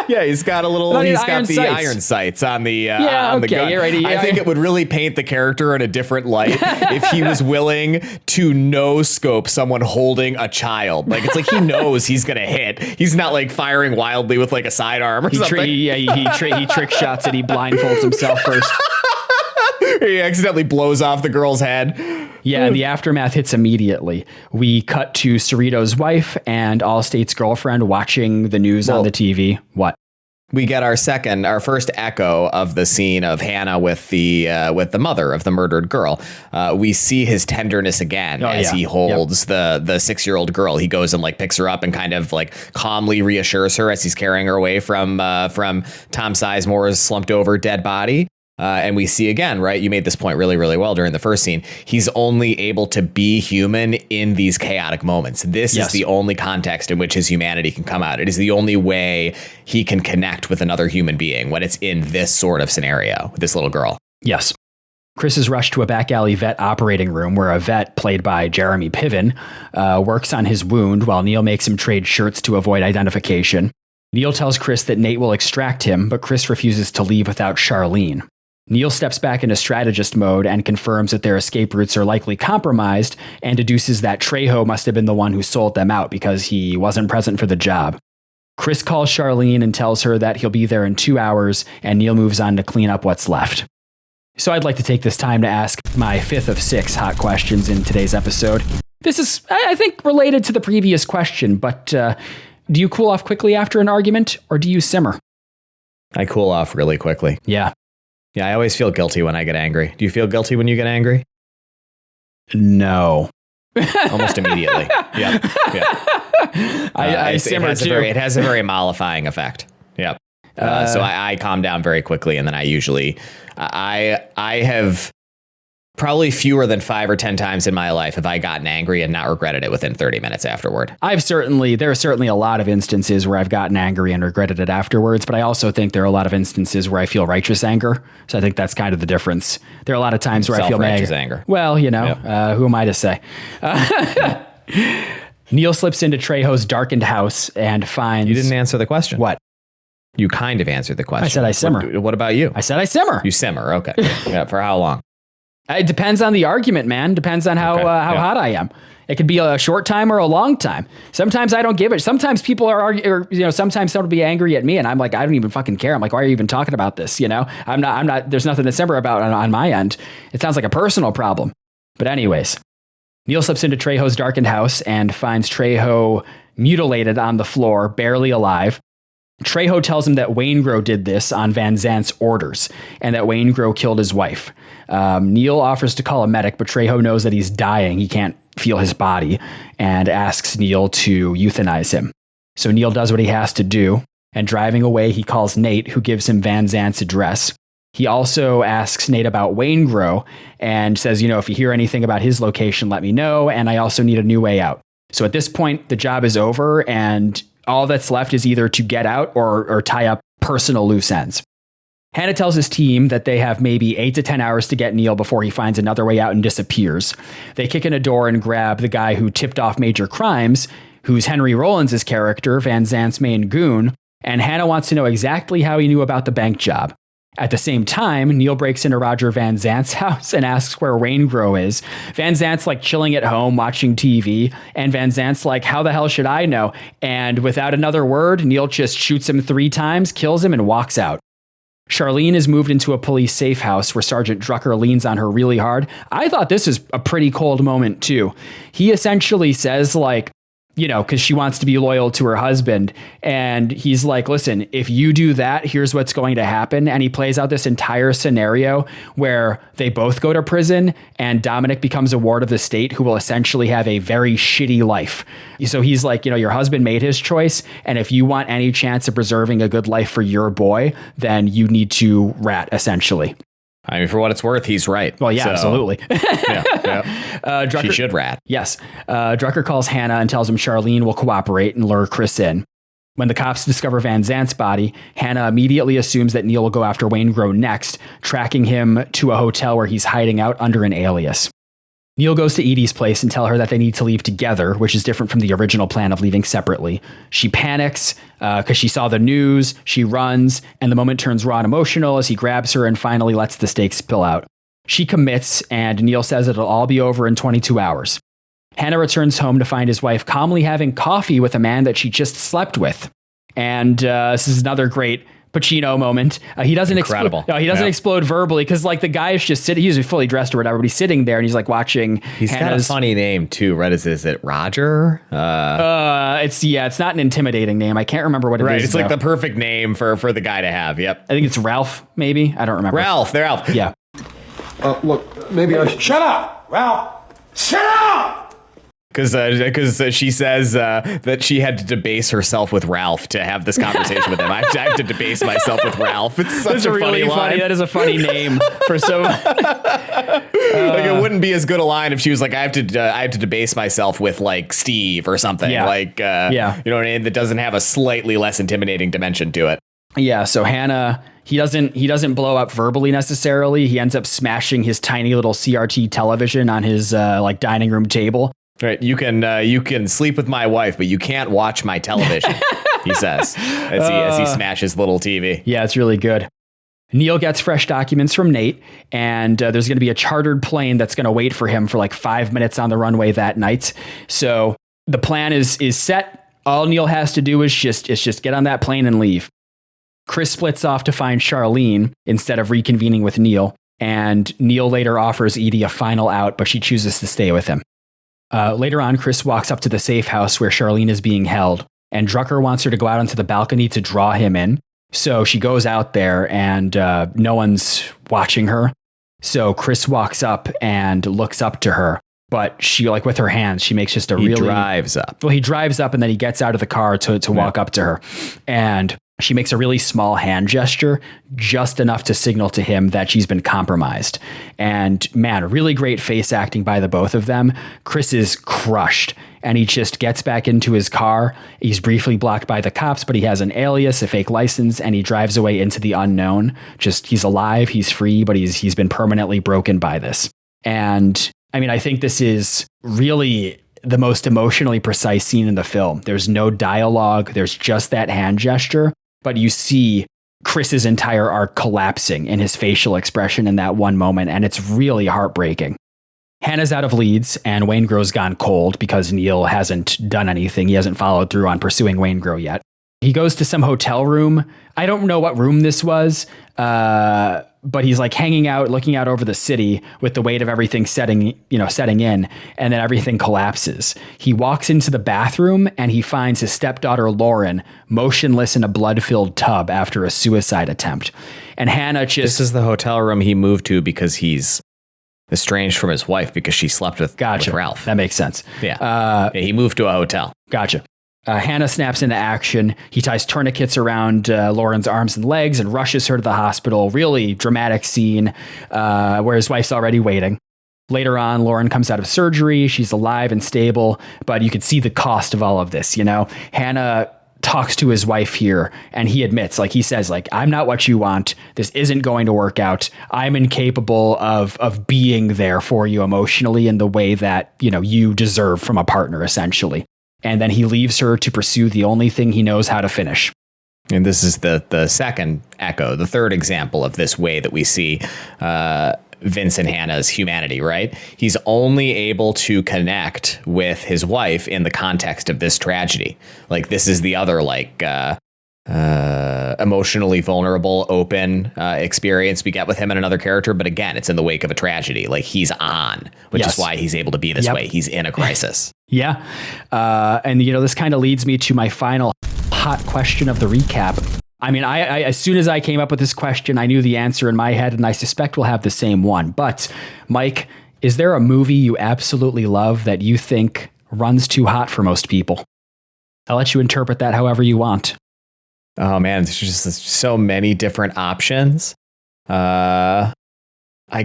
Speaker 2: Yeah, he's got the iron sights on the on the gun.
Speaker 1: You're right.
Speaker 2: I think it would really paint the character in a different light if he was willing to no-scope someone holding a child. Like, it's like he knows he's gonna hit. He's not like firing wildly with like a sidearm or something.
Speaker 1: He trick shots it. He blindfolds himself first.
Speaker 2: He accidentally blows off the girl's head.
Speaker 1: Yeah, and the aftermath hits immediately. We cut to Cerrito's wife and Allstate's girlfriend watching the news on the TV. What?
Speaker 2: We get our first echo of the scene of Hannah with the mother of the murdered girl. We see his tenderness again as he holds the 6-year-old girl. He goes and picks her up and kind of calmly reassures her as he's carrying her away from Tom Sizemore's slumped over dead body. And we see again, right? You made this point really, really well during the first scene. He's only able to be human in these chaotic moments. This is the only context in which his humanity can come out. It is the only way he can connect with another human being when it's in this sort of scenario, this little girl.
Speaker 1: Yes. Chris is rushed to a back alley vet operating room where a vet, played by Jeremy Piven, works on his wound while Neil makes him trade shirts to avoid identification. Neil tells Chris that Nate will extract him, but Chris refuses to leave without Charlene. Neil steps back into strategist mode and confirms that their escape routes are likely compromised and deduces that Trejo must have been the one who sold them out because he wasn't present for the job. Chris calls Charlene and tells her that he'll be there in 2 hours, and Neil moves on to clean up what's left. So I'd like to take this time to ask my 5th of 6 hot questions in today's episode. This is, I think, related to the previous question, but do you cool off quickly after an argument, or do you simmer?
Speaker 2: I cool off really quickly.
Speaker 1: Yeah.
Speaker 2: Yeah, I always feel guilty when I get angry. Do you feel guilty when you get angry?
Speaker 1: No.
Speaker 2: Almost immediately. Yeah.
Speaker 1: I simmer too.
Speaker 2: It has a very mollifying effect. Yep. So I calm down very quickly, and then I usually, I have probably fewer than 5 or 10 times in my life have I gotten angry and not regretted it within 30 minutes afterward.
Speaker 1: There are certainly a lot of instances where I've gotten angry and regretted it afterwards, but I also think there are a lot of instances where I feel righteous anger. So I think that's kind of the difference. There are a lot of times where I feel anger. Well, who am I to say? Neil slips into Trejo's darkened house and finds...
Speaker 2: You didn't answer the question.
Speaker 1: What?
Speaker 2: You kind of answered the question.
Speaker 1: I said I simmer.
Speaker 2: What about you?
Speaker 1: I said I simmer.
Speaker 2: You simmer. Okay. Yeah. For how long?
Speaker 1: It depends on the argument, man. Depends on how hot I am. It could be a short time or a long time. Sometimes I don't give it. Sometimes people sometimes someone will be angry at me and I'm like, I don't even fucking care. I'm like, why are you even talking about this? I'm not, there's nothing to simmer about on my end. It sounds like a personal problem. But anyways, Neil slips into Trejo's darkened house and finds Trejo mutilated on the floor, barely alive. Trejo tells him that Waingro did this on Van Zant's orders and that Waingro killed his wife. Neil offers to call a medic, but Trejo knows that he's dying. He can't feel his body and asks Neil to euthanize him. So Neil does what he has to do, and driving away, he calls Nate, who gives him Van Zant's address. He also asks Nate about Waingro and says, if you hear anything about his location, let me know. And I also need a new way out. So at this point, the job is over, and all that's left is either to get out or tie up personal loose ends. Hannah tells his team that they have maybe 8 to 10 hours to get Neil before he finds another way out and disappears. They kick in a door and grab the guy who tipped off major crimes, who's Henry Rollins' character, Van Zant's main goon, and Hannah wants to know exactly how he knew about the bank job. At the same time, Neil breaks into Roger Van Zant's house and asks where Waingro is. Van Zant's like chilling at home watching TV, and Van Zant's like, how the hell should I know? And without another word, Neil just shoots him 3 times, kills him, and walks out. Charlene is moved into a police safe house where Sergeant Drucker leans on her really hard. I thought this was a pretty cold moment too. He essentially says because she wants to be loyal to her husband. And he's like, listen, if you do that, here's what's going to happen. And he plays out this entire scenario where they both go to prison and Dominic becomes a ward of the state who will essentially have a very shitty life. So he's like, your husband made his choice. And if you want any chance of preserving a good life for your boy, then you need to rat, essentially.
Speaker 2: I mean, for what it's worth, he's right.
Speaker 1: Well, yeah, absolutely.
Speaker 2: Drucker, she should rat.
Speaker 1: Yes. Drucker calls Hannah and tells him Charlene will cooperate and lure Chris in. When the cops discover Van Zant's body, Hannah immediately assumes that Neil will go after Waingro next, tracking him to a hotel where he's hiding out under an alias. Neil goes to Edie's place and tell her that they need to leave together, which is different from the original plan of leaving separately. She panics because she saw the news, she runs, and the moment turns raw and emotional as he grabs her and finally lets the stakes spill out. She commits, and Neil says it'll all be over in 22 hours. Hannah returns home to find his wife calmly having coffee with a man that she just slept with. And this is another great Pacino moment. He doesn't explode verbally because the guy is just sitting. He's fully dressed or whatever, but he's sitting there and he's watching.
Speaker 2: He's got a funny name too, right? Is it Roger?
Speaker 1: It's not an intimidating name. I can't remember what it is.
Speaker 2: Right, it's though. The perfect name for the guy to have. Yep.
Speaker 1: I think it's Ralph. Maybe I don't remember.
Speaker 2: Ralph. They're Ralph.
Speaker 1: Yeah.
Speaker 3: Look, maybe I should.
Speaker 4: Shut up, Ralph. Shut up.
Speaker 2: Because she says that she had to debase herself with Ralph to have this conversation with him. I have to debase myself with Ralph. It's such a really funny line.
Speaker 1: That is a funny name for so.
Speaker 2: Like it wouldn't be as good a line if she was like, I have to debase myself with like Steve or something.
Speaker 1: Yeah.
Speaker 2: Like, you know what I mean? That doesn't have a slightly less intimidating dimension to it.
Speaker 1: Yeah. So Hannah, he doesn't blow up verbally necessarily. He ends up smashing his tiny little CRT television on his like dining room table.
Speaker 2: Right, you can sleep with my wife, but you can't watch my television, he says, as he smashes little TV.
Speaker 1: Yeah, it's really good. Neil gets fresh documents from Nate, and there's going to be a chartered plane that's going to wait for him for like 5 minutes on the runway that night. So the plan is set. All Neil has to do is just get on that plane and leave. Chris splits off to find Charlene instead of reconvening with Neil, and Neil later offers Edie a final out, but she chooses to stay with him. Later on, Chris walks up to the safe house where Charlene is being held, and Drucker wants her to go out onto the balcony to draw him in. So she goes out there, and no one's watching her. So Chris walks up and looks up to her, but she, like with her hands, she makes just
Speaker 2: He drives up.
Speaker 1: Well, he drives up, and then he gets out of the car to walk up to her, and she makes a really small hand gesture, just enough to signal to him that she's been compromised. And man, really great face acting by the both of them. Chris is crushed, and he just gets back into his car. He's briefly blocked by the cops, but he has an alias, a fake license, and he drives away into the unknown. Just, he's alive, he's free, but he's been permanently broken by this. And I mean, I think this is really the most emotionally precise scene in the film. There's no dialogue. There's just that hand gesture. But you see Chris's entire arc collapsing in his facial expression in that one moment, and it's really heartbreaking. Hannah's out of leads, and Waingro's gone cold because Neil hasn't done anything. He hasn't followed through on pursuing Waingro yet. He goes to some hotel room. I don't know what room this was, but he's like hanging out, looking out over the city with the weight of everything setting in, and then everything collapses. He walks into the bathroom, and he finds his stepdaughter Lauren motionless in a blood-filled tub after a suicide attempt. And Hannah just...
Speaker 2: This is the hotel room he moved to because he's estranged from his wife because she slept with Ralph.
Speaker 1: That makes sense.
Speaker 2: Yeah. He moved to a hotel.
Speaker 1: Gotcha. Hannah snaps into action. He ties tourniquets around Lauren's arms and legs and rushes her to the hospital. Really dramatic scene where his wife's already waiting. Later on, Lauren comes out of surgery. She's alive and stable, but you could see the cost of all of this. You know, Hannah talks to his wife here, and he admits, like he says, like, I'm not what you want. This isn't going to work out. I'm incapable of being there for you emotionally in the way that, you know, you deserve from a partner, essentially. And then he leaves her to pursue the only thing he knows how to finish.
Speaker 2: And this is the second echo, the third example of this way that we see Vince and Hannah's humanity, right? He's only able to connect with his wife in the context of this tragedy. Like, this is the other, like, emotionally vulnerable, open experience we get with him and another character. But again, it's in the wake of a tragedy. Like, he's on, which is why he's able to be this way. He's in a crisis.
Speaker 1: Yeah. And, you know, this kind of leads me to my final hot question of the recap. I mean, I as soon as I came up with this question, I knew the answer in my head, and I suspect we'll have the same one. But, Mike, is there a movie you absolutely love that you think runs too hot for most people? I'll let you interpret that however you want.
Speaker 2: Oh, man, there's just so many different options. I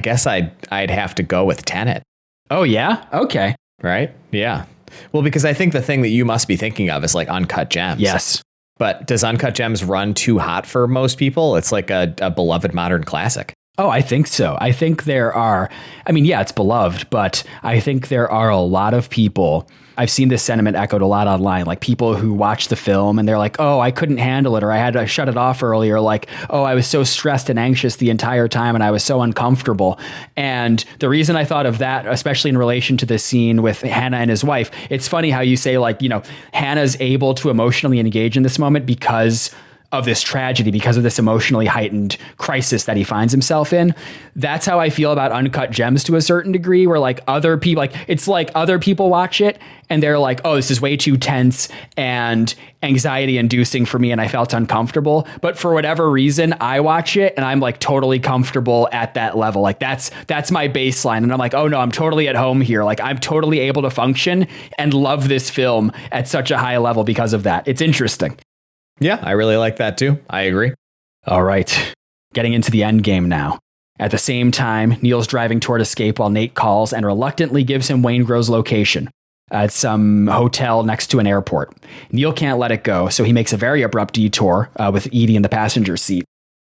Speaker 2: guess I'd have to go with Tenet.
Speaker 1: Oh, yeah? Okay.
Speaker 2: Right? Yeah. Well, because I think the thing that you must be thinking of is like Uncut Gems.
Speaker 1: Yes.
Speaker 2: But does Uncut Gems run too hot for most people? It's like a beloved modern classic.
Speaker 1: Oh, I think so. I think there are, I mean, yeah, it's beloved, but I think there are a lot of people. I've seen this sentiment echoed a lot online, like people who watch the film and they're like, oh, I couldn't handle it, or I had to shut it off earlier. Like, oh, I was so stressed and anxious the entire time and I was so uncomfortable. And the reason I thought of that, especially in relation to this scene with Hannah and his wife, it's funny how you say, like, you know, Hannah's able to emotionally engage in this moment because of this tragedy, because of this emotionally heightened crisis that he finds himself in. That's how I feel about Uncut Gems to a certain degree, where like other people, like it's like other people watch it and they're like, oh, this is way too tense and anxiety inducing for me, and I felt uncomfortable. But for whatever reason, I watch it and I'm like totally comfortable at that level. Like that's my baseline. And I'm like, oh no, I'm totally at home here. Like I'm totally able to function and love this film at such a high level because of that. It's interesting.
Speaker 2: Yeah, I really like that too. I agree.
Speaker 1: All right. Getting into the end game now. At the same time, Neil's driving toward escape while Nate calls and reluctantly gives him Waingro's location at some hotel next to an airport. Neil can't let it go, so he makes a very abrupt detour with Edie in the passenger seat.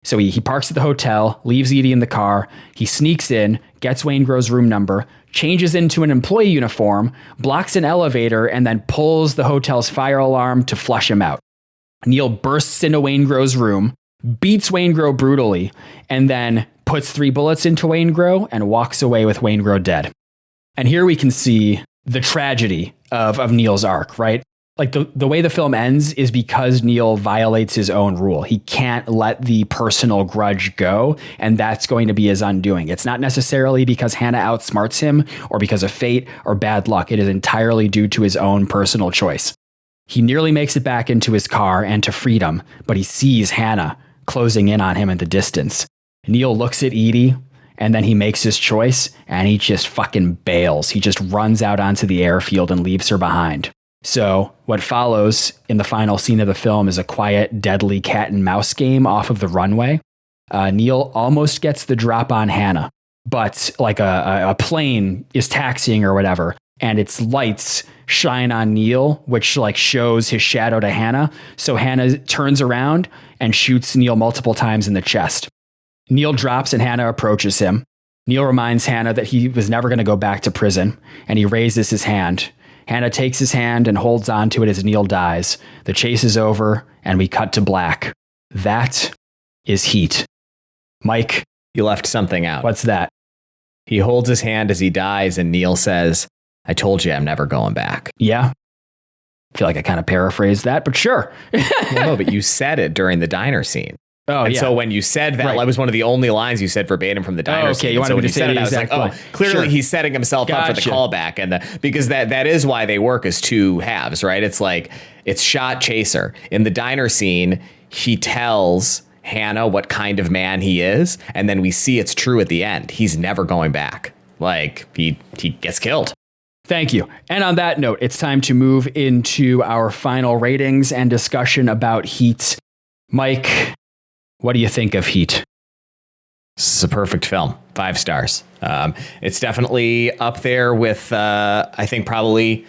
Speaker 1: So he parks at the hotel, leaves Edie in the car, he sneaks in, gets Waingro's room number, changes into an employee uniform, blocks an elevator, and then pulls the hotel's fire alarm to flush him out. Neil bursts into Waingro's room, beats Waingro brutally, and then puts 3 bullets into Waingro and walks away with Waingro dead. And here we can see the tragedy of Neil's arc, right? Like the way the film ends is because Neil violates his own rule. He can't let the personal grudge go, and that's going to be his undoing. It's not necessarily because Hannah outsmarts him or because of fate or bad luck. It is entirely due to his own personal choice. He nearly makes it back into his car and to freedom, but he sees Hannah closing in on him in the distance. Neil looks at Edie, and then he makes his choice, and he just fucking bails. He just runs out onto the airfield and leaves her behind. So what follows in the final scene of the film is a quiet, deadly cat and mouse game off of the runway. Neil almost gets the drop on Hannah, but like a plane is taxiing or whatever, and its lights shine on Neil, which like shows his shadow to Hannah. So Hannah turns around and shoots Neil multiple times in the chest. Neil drops and Hannah approaches him. Neil reminds Hannah that he was never going to go back to prison, and he raises his hand. Hannah takes his hand and holds on to it as Neil dies. The chase is over, and we cut to black. That is Heat. Mike,
Speaker 2: you left something out.
Speaker 1: What's that?
Speaker 2: He holds his hand as he dies, and Neil says, I told you I'm never going back.
Speaker 1: Yeah. I feel like I kind of paraphrased that, but sure.
Speaker 2: Well, no, but you said it during the diner scene.
Speaker 1: Oh,
Speaker 2: and
Speaker 1: yeah.
Speaker 2: so when you said that,
Speaker 1: Right.
Speaker 2: that was one of the only lines you said verbatim from the diner scene.
Speaker 1: You wanted
Speaker 2: so when
Speaker 1: me
Speaker 2: you
Speaker 1: to say
Speaker 2: said it,
Speaker 1: the
Speaker 2: I was like,
Speaker 1: exact
Speaker 2: oh,
Speaker 1: line.
Speaker 2: clearly
Speaker 1: Sure.
Speaker 2: he's setting himself up for the
Speaker 1: Gotcha.
Speaker 2: callback. And because that is why they work as two halves, right? It's like, it's shot chaser. In the diner scene, he tells Hannah what kind of man he is, and then we see it's true at the end. He's never going back. Like, he gets killed.
Speaker 1: Thank you. And on that note, it's time to move into our final ratings and discussion about Heat. Mike, what do you think of Heat?
Speaker 2: This is a perfect film. 5 stars. It's definitely up there with, I think probably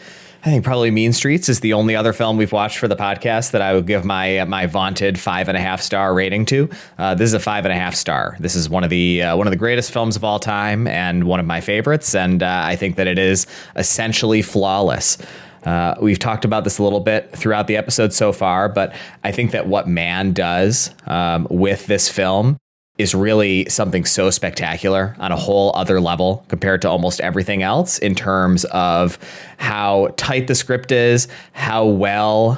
Speaker 2: Mean Streets is the only other film we've watched for the podcast that I would give my vaunted 5.5 star rating to. This is a 5.5 star. This is one of the greatest films of all time and one of my favorites. And I think that it is essentially flawless. We've talked about this a little bit throughout the episode so far, but I think that what Mann does with this film is really something so spectacular on a whole other level compared to almost everything else in terms of how tight the script is, how well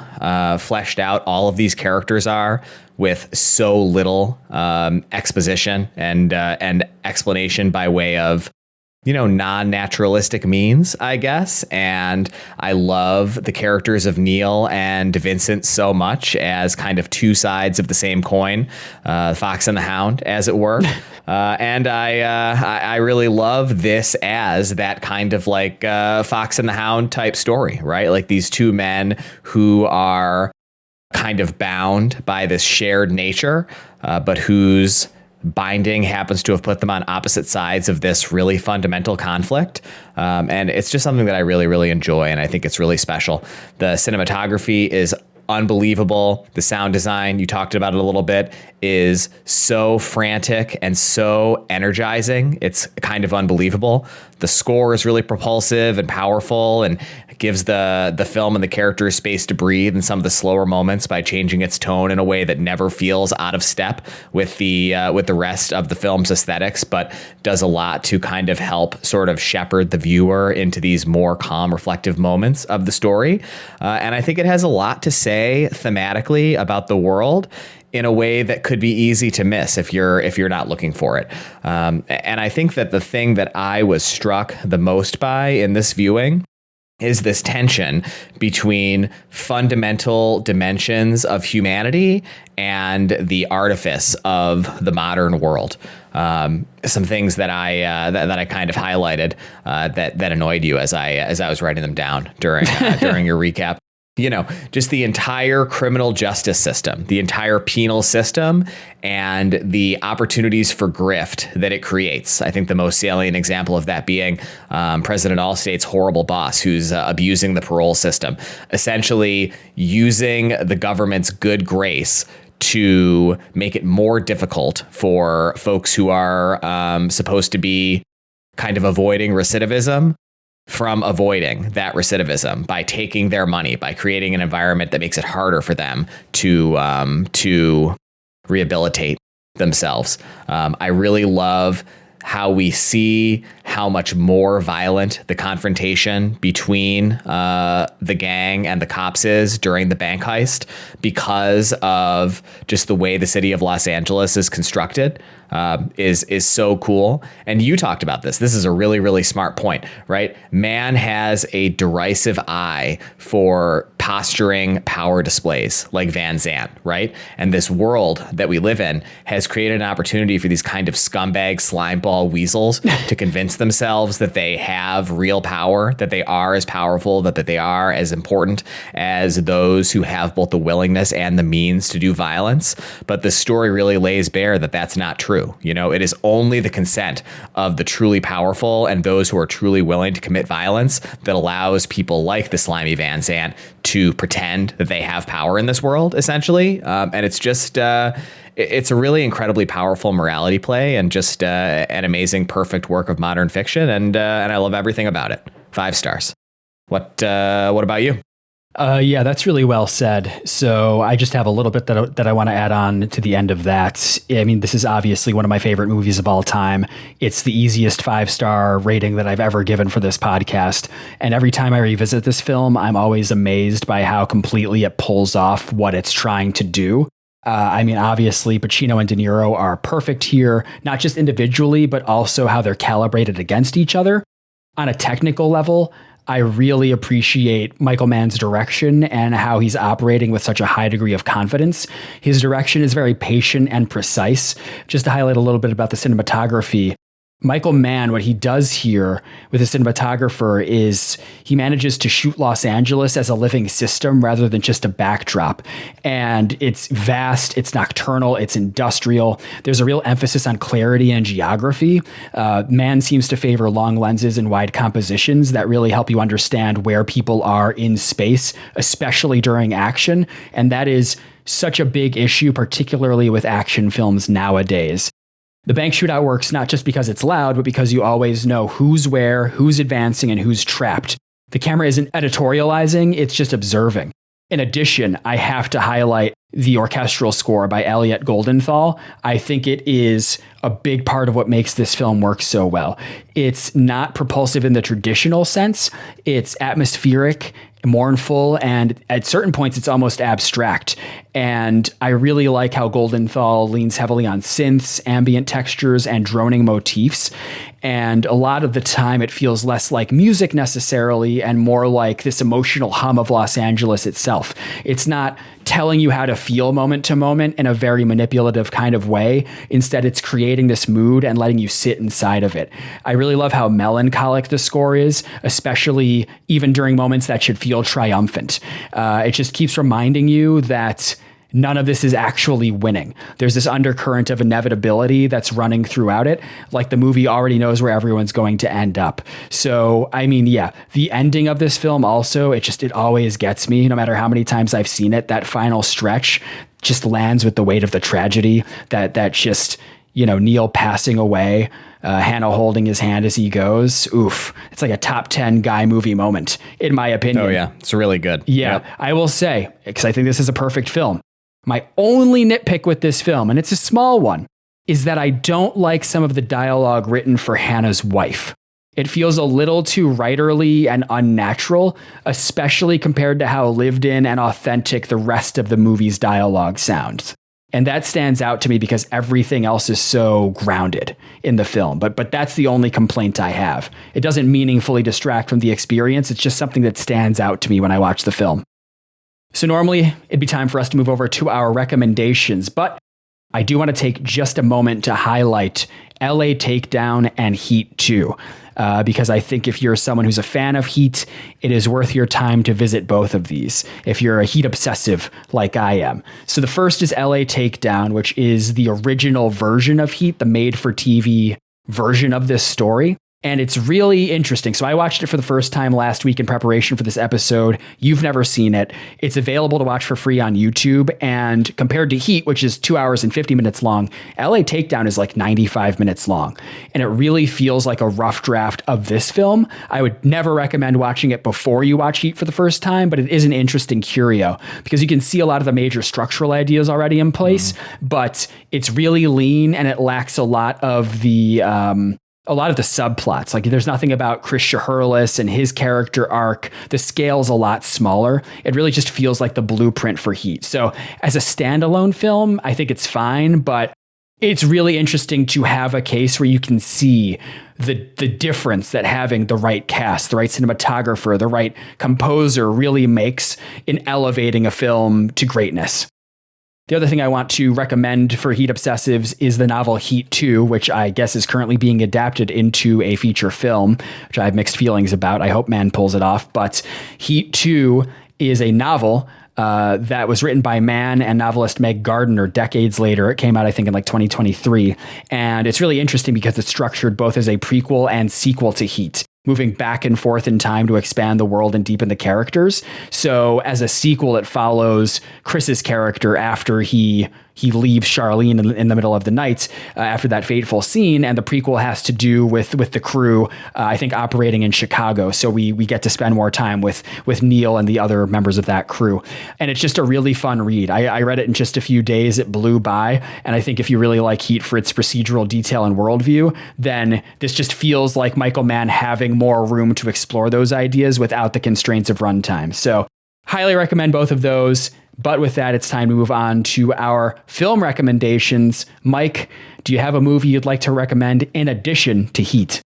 Speaker 2: fleshed out all of these characters are with so little exposition and explanation by way of, you know, non-naturalistic means, I guess. And I love the characters of Neil and Vincent so much as kind of two sides of the same coin, Fox and the Hound, as it were. And I really love this as that kind of like Fox and the Hound type story, right? Like these two men who are kind of bound by this shared nature, but whose binding happens to have put them on opposite sides of this really fundamental conflict. And it's just something that I really, really enjoy. And I think it's really special. The cinematography is unbelievable. The sound design, you talked about it a little bit, is so frantic and so energizing. It's kind of unbelievable. The score is really propulsive and powerful and gives the film and the characters space to breathe in some of the slower moments by changing its tone in a way that never feels out of step with the rest of the film's aesthetics, but does a lot to kind of help sort of shepherd the viewer into these more calm, reflective moments of the story. And I think it has a lot to say thematically about the world in a way that could be easy to miss if you're not looking for it. And I think that the thing that I was struck the most by in this viewing is this tension between fundamental dimensions of humanity and the artifice of the modern world. Some things that I kind of highlighted that annoyed you as I was writing them down during your recap. You know, just the entire criminal justice system, the entire penal system, and the opportunities for grift that it creates. I think the most salient example of that being President Allstate's horrible boss, who's abusing the parole system, essentially using the government's good grace to make it more difficult for folks who are supposed to be kind of avoiding recidivism from avoiding that recidivism by taking their money, by creating an environment that makes it harder for them to rehabilitate themselves. I really love how we see how much more violent the confrontation between the gang and the cops is during the bank heist because of just the way the city of Los Angeles is constructed. Is so cool. And you talked about this. This is a really, really smart point, right? Man has a derisive eye for posturing power displays like Van Zandt, right? And this world that we live in has created an opportunity for these kind of scumbag slimeball weasels to convince themselves that they have real power, that they are as powerful, that they are as important as those who have both the willingness and the means to do violence. But the story really lays bare that that's not true. You know, it is only the consent of the truly powerful and those who are truly willing to commit violence that allows people like the slimy Van Zandt to pretend that they have power in this world, essentially. And it's just it's a really incredibly powerful morality play and just an amazing, perfect work of modern fiction. And I love everything about it. 5 stars. What about you?
Speaker 1: Yeah, that's really well said. So I just have a little bit that I want to add on to the end of that. I mean, this is obviously one of my favorite movies of all time. It's the easiest 5-star rating that I've ever given for this podcast. And every time I revisit this film, I'm always amazed by how completely it pulls off what it's trying to do. I mean, obviously, Pacino and De Niro are perfect here, not just individually, but also how they're calibrated against each other. On a technical level, I really appreciate Michael Mann's direction and how he's operating with such a high degree of confidence. His direction is very patient and precise. Just to highlight a little bit about the cinematography, Michael Mann, what he does here with a cinematographer is he manages to shoot Los Angeles as a living system rather than just a backdrop. And it's vast, it's nocturnal, it's industrial. There's a real emphasis on clarity and geography. Mann seems to favor long lenses and wide compositions that really help you understand where people are in space, especially during action. And that is such a big issue, particularly with action films nowadays. The bank shootout works not just because it's loud, but because you always know who's where, who's advancing, and who's trapped. The camera isn't editorializing, it's just observing. In addition, I have to highlight the orchestral score by Elliot Goldenthal. I think it is a big part of what makes this film work so well. It's not propulsive in the traditional sense. It's atmospheric, mournful, and at certain points it's almost abstract. And I really like how Goldenthal leans heavily on synths, ambient textures, and droning motifs. And a lot of the time it feels less like music necessarily and more like this emotional hum of Los Angeles itself. It's not telling you how to feel moment to moment in a very manipulative kind of way. Instead, it's creating this mood and letting you sit inside of it. I really love how melancholic the score is, especially even during moments that should feel triumphant. It just keeps reminding you that none of this is actually winning. There's this undercurrent of inevitability that's running throughout it. Like the movie already knows where everyone's going to end up. So, I mean, yeah, the ending of this film also, it always gets me no matter how many times I've seen it. That final stretch just lands with the weight of the tragedy that just, you know, Neil passing away, Hannah holding his hand as he goes. Oof. It's like a top 10 guy movie moment, in my opinion.
Speaker 2: Oh, yeah. It's really good.
Speaker 1: Yeah. Yep. I will say, because I think this is a perfect film, my only nitpick with this film, and it's a small one, is that I don't like some of the dialogue written for Hannah's wife. It feels a little too writerly and unnatural, especially compared to how lived in and authentic the rest of the movie's dialogue sounds. And that stands out to me because everything else is so grounded in the film. But that's the only complaint I have. It doesn't meaningfully distract from the experience. It's just something that stands out to me when I watch the film. So normally it'd be time for us to move over to our recommendations, but I do want to take just a moment to highlight LA Takedown and Heat 2. Because I think if you're someone who's a fan of Heat, it is worth your time to visit both of these, if you're a Heat obsessive like I am. So the first is LA Takedown, which is the original version of Heat, the made-for-TV version of this story. And it's really interesting. So I watched it for the first time last week in preparation for this episode. You've never seen it. It's available to watch for free on YouTube. And compared to Heat, which is 2 hours and 50 minutes long, LA Takedown is like 95 minutes long. And it really feels like a rough draft of this film. I would never recommend watching it before you watch Heat for the first time, but it is an interesting curio because you can see a lot of the major structural ideas already in place, but it's really lean and it lacks a lot of the subplots. Like there's nothing about Chris Shiherlis and his character arc. The scale's a lot smaller. It really just feels like the blueprint for Heat. So as a standalone film, I think it's fine, but it's really interesting to have a case where you can see the difference that having the right cast, the right cinematographer, the right composer really makes in elevating a film to greatness. The other thing I want to recommend for Heat obsessives is the novel Heat 2, which I guess is currently being adapted into a feature film, which I have mixed feelings about. I hope Mann pulls it off. But Heat 2 is a novel that was written by Mann and novelist Meg Gardiner decades later. It came out, I think, in like 2023. And it's really interesting because it's structured both as a prequel and sequel to Heat, moving back and forth in time to expand the world and deepen the characters. So as a sequel, it follows Chris's character after he leaves Charlene in the middle of the night after that fateful scene. And the prequel has to do with the crew, I think, operating in Chicago. So we get to spend more time with Neil and the other members of that crew. And it's just a really fun read. I read it in just a few days. It blew by. And I think if you really like Heat for its procedural detail and worldview, then this just feels like Michael Mann having more room to explore those ideas without the constraints of runtime. So highly recommend both of those. But with that, it's time to move on to our film recommendations. Mike, do you have a movie you'd like to recommend in addition to Heat?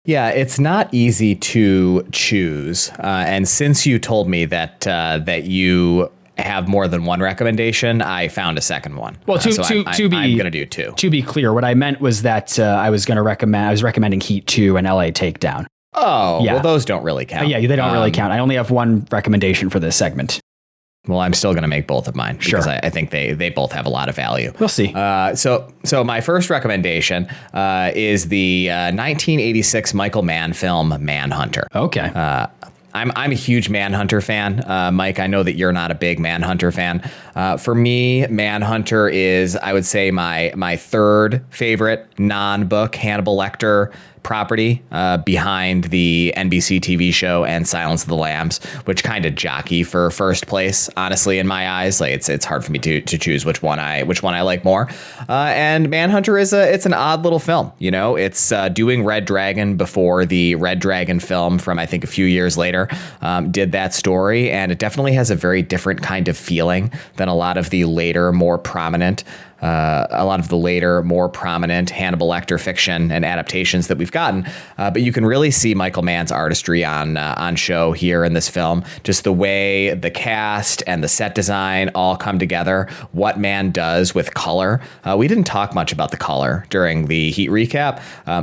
Speaker 2: Yeah, it's not easy to choose. And since you told me that you have more than one recommendation, I found a second one.
Speaker 1: Well, I'm
Speaker 2: going to do two.
Speaker 1: To be clear, what I meant was that I was recommending Heat 2 and LA Takedown.
Speaker 2: Oh, yeah. Well, those don't really count.
Speaker 1: Yeah, they don't really count. I only have one recommendation for this segment.
Speaker 2: Well, I'm still going to make both of mine because
Speaker 1: sure.
Speaker 2: I think they both have a lot of value.
Speaker 1: We'll see.
Speaker 2: So my first recommendation is the 1986 Michael Mann film Manhunter.
Speaker 1: Okay.
Speaker 2: I'm a huge Manhunter fan. Mike, I know that you're not a big Manhunter fan. For me, Manhunter is, I would say, my third favorite non-book Hannibal Lecter property behind the NBC TV show and Silence of the Lambs, which kind of jockey for first place, honestly, in my eyes. Like it's hard for me to choose which one I like more. And Manhunter it's an odd little film. You know, it's doing Red Dragon before the Red Dragon film from I think a few years later did that story, and it definitely has a very different kind of feeling than a lot of the later, more prominent Hannibal Lecter fiction and adaptations that we've gotten. But you can really see Michael Mann's artistry on show here in this film. Just the way the cast and the set design all come together, what Mann does with color. We didn't talk much about the color during the Heat recap,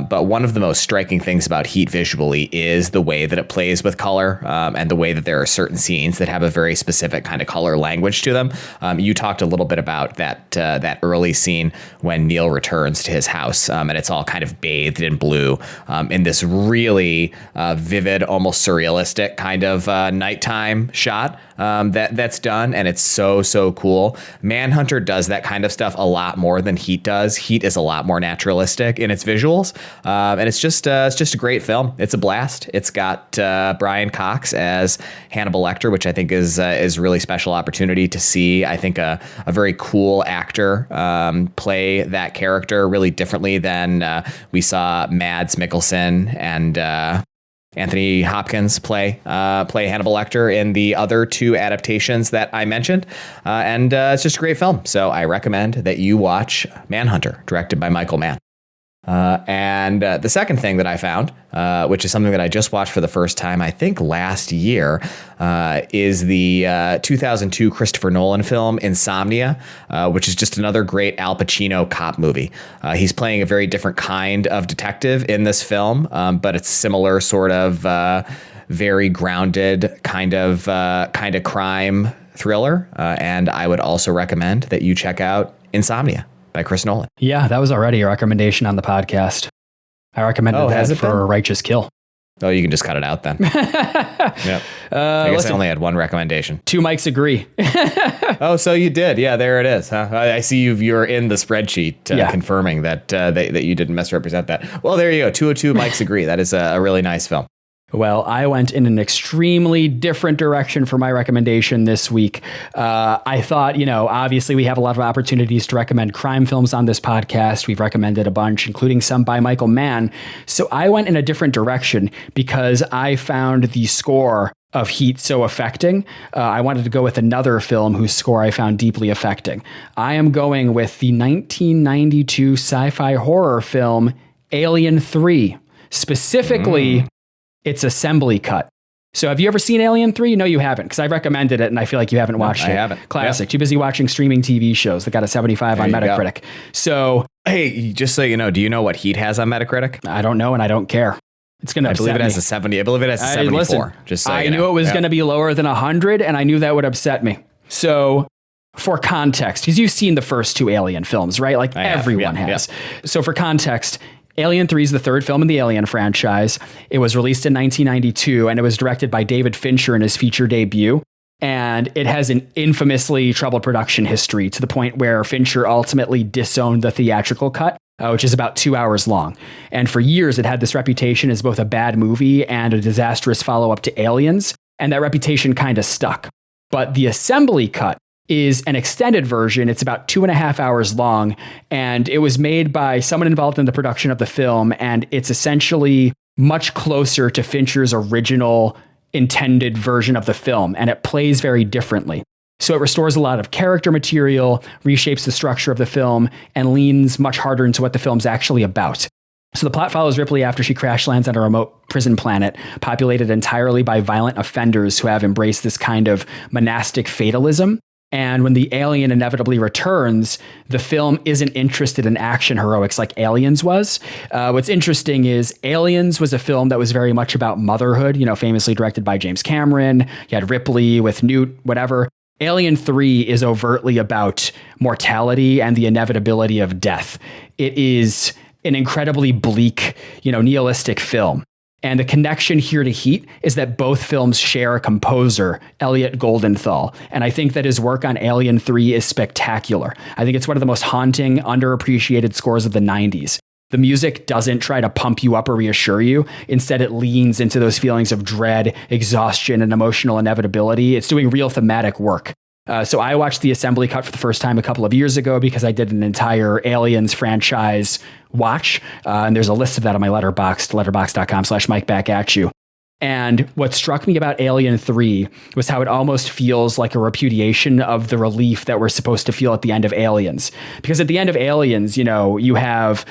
Speaker 2: but one of the most striking things about Heat visually is the way that it plays with color and the way that there are certain scenes that have a very specific kind of color language to them. You talked a little bit about that early scene when Neil returns to his house, and it's all kind of bathed in blue in this really vivid, almost surrealistic kind of nighttime shot that's done, and it's so cool. Manhunter does that kind of stuff a lot more than Heat does. Heat is a lot more naturalistic in its visuals, and it's just a great film. It's a blast. It's got Brian Cox as Hannibal Lecter, which I think is a really special opportunity to see. I think a very cool actor play that character really differently than we saw Mads Mikkelsen and Anthony Hopkins play Hannibal Lecter in the other two adaptations that I mentioned. And it's just a great film. So I recommend that you watch Manhunter, directed by Michael Mann. And the second thing that I found, which is something that I just watched for the first time, I think last year, is the 2002 Christopher Nolan film Insomnia, which is just another great Al Pacino cop movie. He's playing a very different kind of detective in this film, but it's similar sort of very grounded kind of crime thriller. And I would also recommend that you check out Insomnia by Chris Nolan.
Speaker 1: Yeah, that was already a recommendation on the podcast. I recommended that for Righteous Kill.
Speaker 2: Oh, you can just cut it out then. Yep. I guess I only had one recommendation.
Speaker 1: Two mics agree.
Speaker 2: Oh, so you did. Yeah, there it is. Huh? I see you're in the spreadsheet confirming that you didn't misrepresent that. Well, there you go. 202 mics agree. That is a really nice film.
Speaker 1: Well, I went in an extremely different direction for my recommendation this week. I thought, obviously we have a lot of opportunities to recommend crime films on this podcast. We've recommended a bunch, including some by Michael Mann. So I went in a different direction because I found the score of Heat so affecting. I wanted to go with another film whose score I found deeply affecting. I am going with the 1992 sci-fi horror film Alien 3, specifically its assembly cut. So have you ever seen Alien 3? No, you haven't, because I recommended it and I feel like you haven't watched it.
Speaker 2: I haven't.
Speaker 1: Classic. Too busy watching streaming TV shows that got a 75 on Metacritic. So,
Speaker 2: hey, just so you know, do you know what Heat has on Metacritic?
Speaker 1: I don't know and I don't care. It's going to upset me.
Speaker 2: I believe it has a 70. I believe it has a 74.
Speaker 1: Listen,
Speaker 2: just so
Speaker 1: I knew it was going to be lower than 100 and I knew that would upset me. So for context, because you've seen the first two Alien films, right? Like everyone has. So for context, Alien 3 is the third film in the Alien franchise. It was released in 1992, and it was directed by David Fincher in his feature debut. And it has an infamously troubled production history to the point where Fincher ultimately disowned the theatrical cut, which is about 2 hours long. And for years, it had this reputation as both a bad movie and a disastrous follow-up to Aliens, and that reputation kind of stuck. But the assembly cut is an extended version. It's about 2.5 hours long, and it was made by someone involved in the production of the film, and it's essentially much closer to Fincher's original intended version of the film, and it plays very differently. So it restores a lot of character material, reshapes the structure of the film, and leans much harder into what the film's actually about. So the plot follows Ripley after she crash lands on a remote prison planet populated entirely by violent offenders who have embraced this kind of monastic fatalism. And when the alien inevitably returns, the film isn't interested in action heroics like Aliens was. What's interesting is Aliens was a film that was very much about motherhood, famously directed by James Cameron. You had Ripley with Newt, whatever. Alien 3 is overtly about mortality and the inevitability of death. It is an incredibly bleak, nihilistic film. And the connection here to Heat is that both films share a composer, Elliot Goldenthal. And I think that his work on Alien 3 is spectacular. I think it's one of the most haunting, underappreciated scores of the 90s. The music doesn't try to pump you up or reassure you. Instead, it leans into those feelings of dread, exhaustion, and emotional inevitability. It's doing real thematic work. So I watched the assembly cut for the first time a couple of years ago because I did an entire Aliens franchise watch. And there's a list of that on my Letterboxd, letterboxd.com/MikeBackAtYou. And what struck me about Alien 3 was how it almost feels like a repudiation of the relief that we're supposed to feel at the end of Aliens. Because at the end of Aliens, you have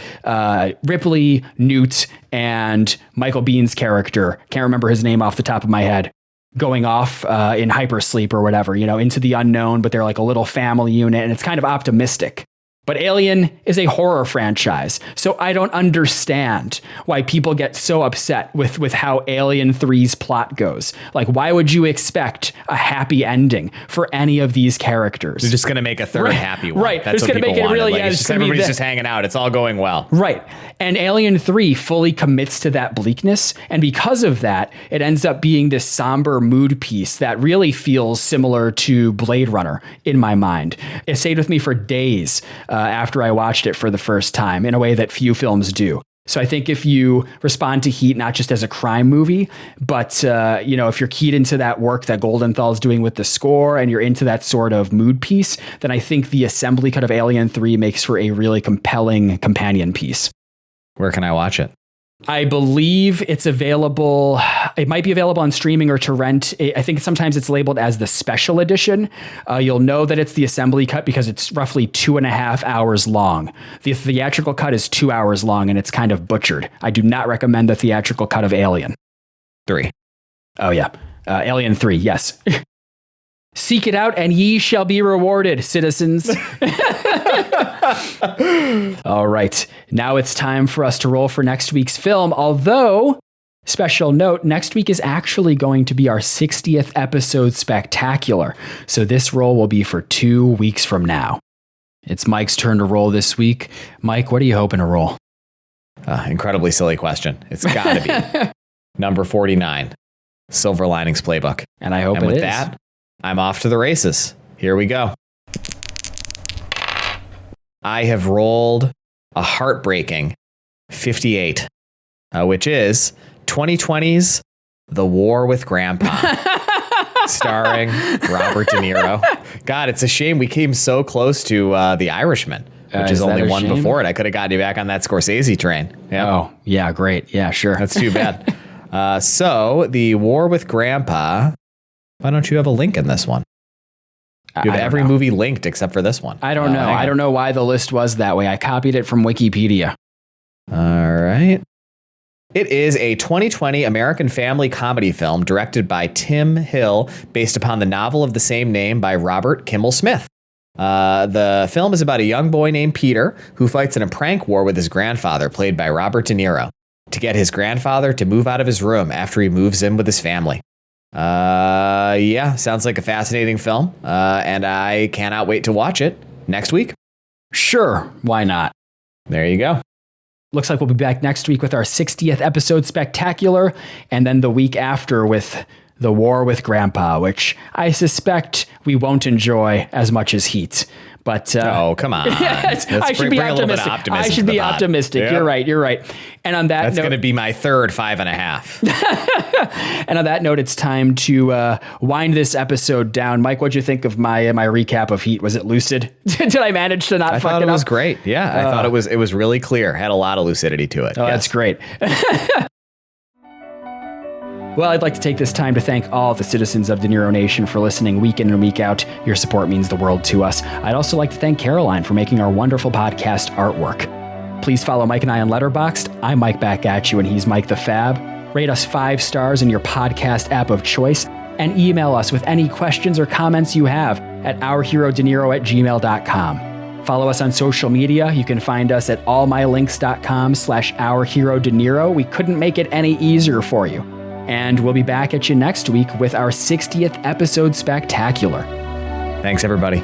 Speaker 1: Ripley, Newt, and Michael Biehn's character, can't remember his name off the top of my head, going off in hypersleep or whatever, into the unknown, but they're like a little family unit, and it's kind of optimistic. But Alien is a horror franchise, so I don't understand why people get so upset with how Alien 3's plot goes. Like, why would you expect a happy ending for any of these characters?
Speaker 2: They're just going to make a third happy one.
Speaker 1: Right.
Speaker 2: That's
Speaker 1: what people wanted. Really,
Speaker 2: everybody's just hanging out. It's all going well.
Speaker 1: Right. And Alien 3 fully commits to that bleakness. And because of that, it ends up being this somber mood piece that really feels similar to Blade Runner in my mind. It stayed with me for days after I watched it for the first time in a way that few films do. So I think if you respond to Heat not just as a crime movie, but if you're keyed into that work that Goldenthal is doing with the score and you're into that sort of mood piece, then I think the assembly cut of Alien 3 makes for a really compelling companion piece.
Speaker 2: Where can I watch it?
Speaker 1: I believe it's available. It might be available on streaming or to rent. I think sometimes it's labeled as the special edition. You'll know that it's the assembly cut because it's roughly 2.5 hours long. The theatrical cut is 2 hours long and it's kind of butchered. I do not recommend the theatrical cut of Alien
Speaker 2: 3.
Speaker 1: Oh yeah. Alien 3. Yes. Seek it out and ye shall be rewarded, citizens. All right. Now it's time for us to roll for next week's film. Although, special note, next week is actually going to be our 60th episode spectacular. So this roll will be for 2 weeks from now. It's Mike's turn to roll this week. Mike, what are you hoping to roll?
Speaker 2: Incredibly silly question. It's got to be number 49, Silver Linings Playbook.
Speaker 1: And I hope it is.
Speaker 2: And with that, I'm off to the races. Here we go. I have rolled a heartbreaking 58, which is 2020's The War with Grandpa, starring Robert De Niro. God, it's a shame we came so close to The Irishman, which is only one shame? Before it. I could have gotten you back on that Scorsese train.
Speaker 1: Yep. Oh, yeah, great. Yeah, sure.
Speaker 2: That's too bad. So, The War with Grandpa, why don't you have a link in this one? You have every movie linked except for this one.
Speaker 1: I don't know. I don't know why the list was that way. I copied it from Wikipedia.
Speaker 2: All right. It is a 2020 American family comedy film directed by Tim Hill, based upon the novel of the same name by Robert Kimmel Smith. The film is about a young boy named Peter who fights in a prank war with his grandfather, played by Robert De Niro, to get his grandfather to move out of his room after he moves in with his family. Yeah, sounds like a fascinating film, and I cannot wait to watch it next week.
Speaker 1: Sure, why not?
Speaker 2: There you go.
Speaker 1: Looks like we'll be back next week with our 60th episode spectacular, and then the week after with The War with Grandpa, which I suspect we won't enjoy as much as Heat. But
Speaker 2: oh, come on.
Speaker 1: I should be optimistic. I should be optimistic. Yep. You're right. And on that
Speaker 2: note, that's going to be my third 5.5.
Speaker 1: And on that note, it's time to wind this episode down. Mike, what'd you think of my recap of Heat? Was it lucid? Did I manage to not fuck it up?
Speaker 2: I thought it was great. Yeah, I thought it was really clear. Had a lot of lucidity to it.
Speaker 1: Oh, yes. That's great. Well, I'd like to take this time to thank all the citizens of De Niro Nation for listening week in and week out. Your support means the world to us. I'd also like to thank Caroline for making our wonderful podcast artwork. Please follow Mike and I on Letterboxd. I'm Mike Back At You, and he's Mike the Fab. Rate us 5 stars in your podcast app of choice, and email us with any questions or comments you have at ourherodeniro@gmail.com. Follow us on social media. You can find us at allmylinks.com/ourherodeniro. We couldn't make it any easier for you. And we'll be back at you next week with our 60th episode spectacular.
Speaker 2: Thanks, everybody.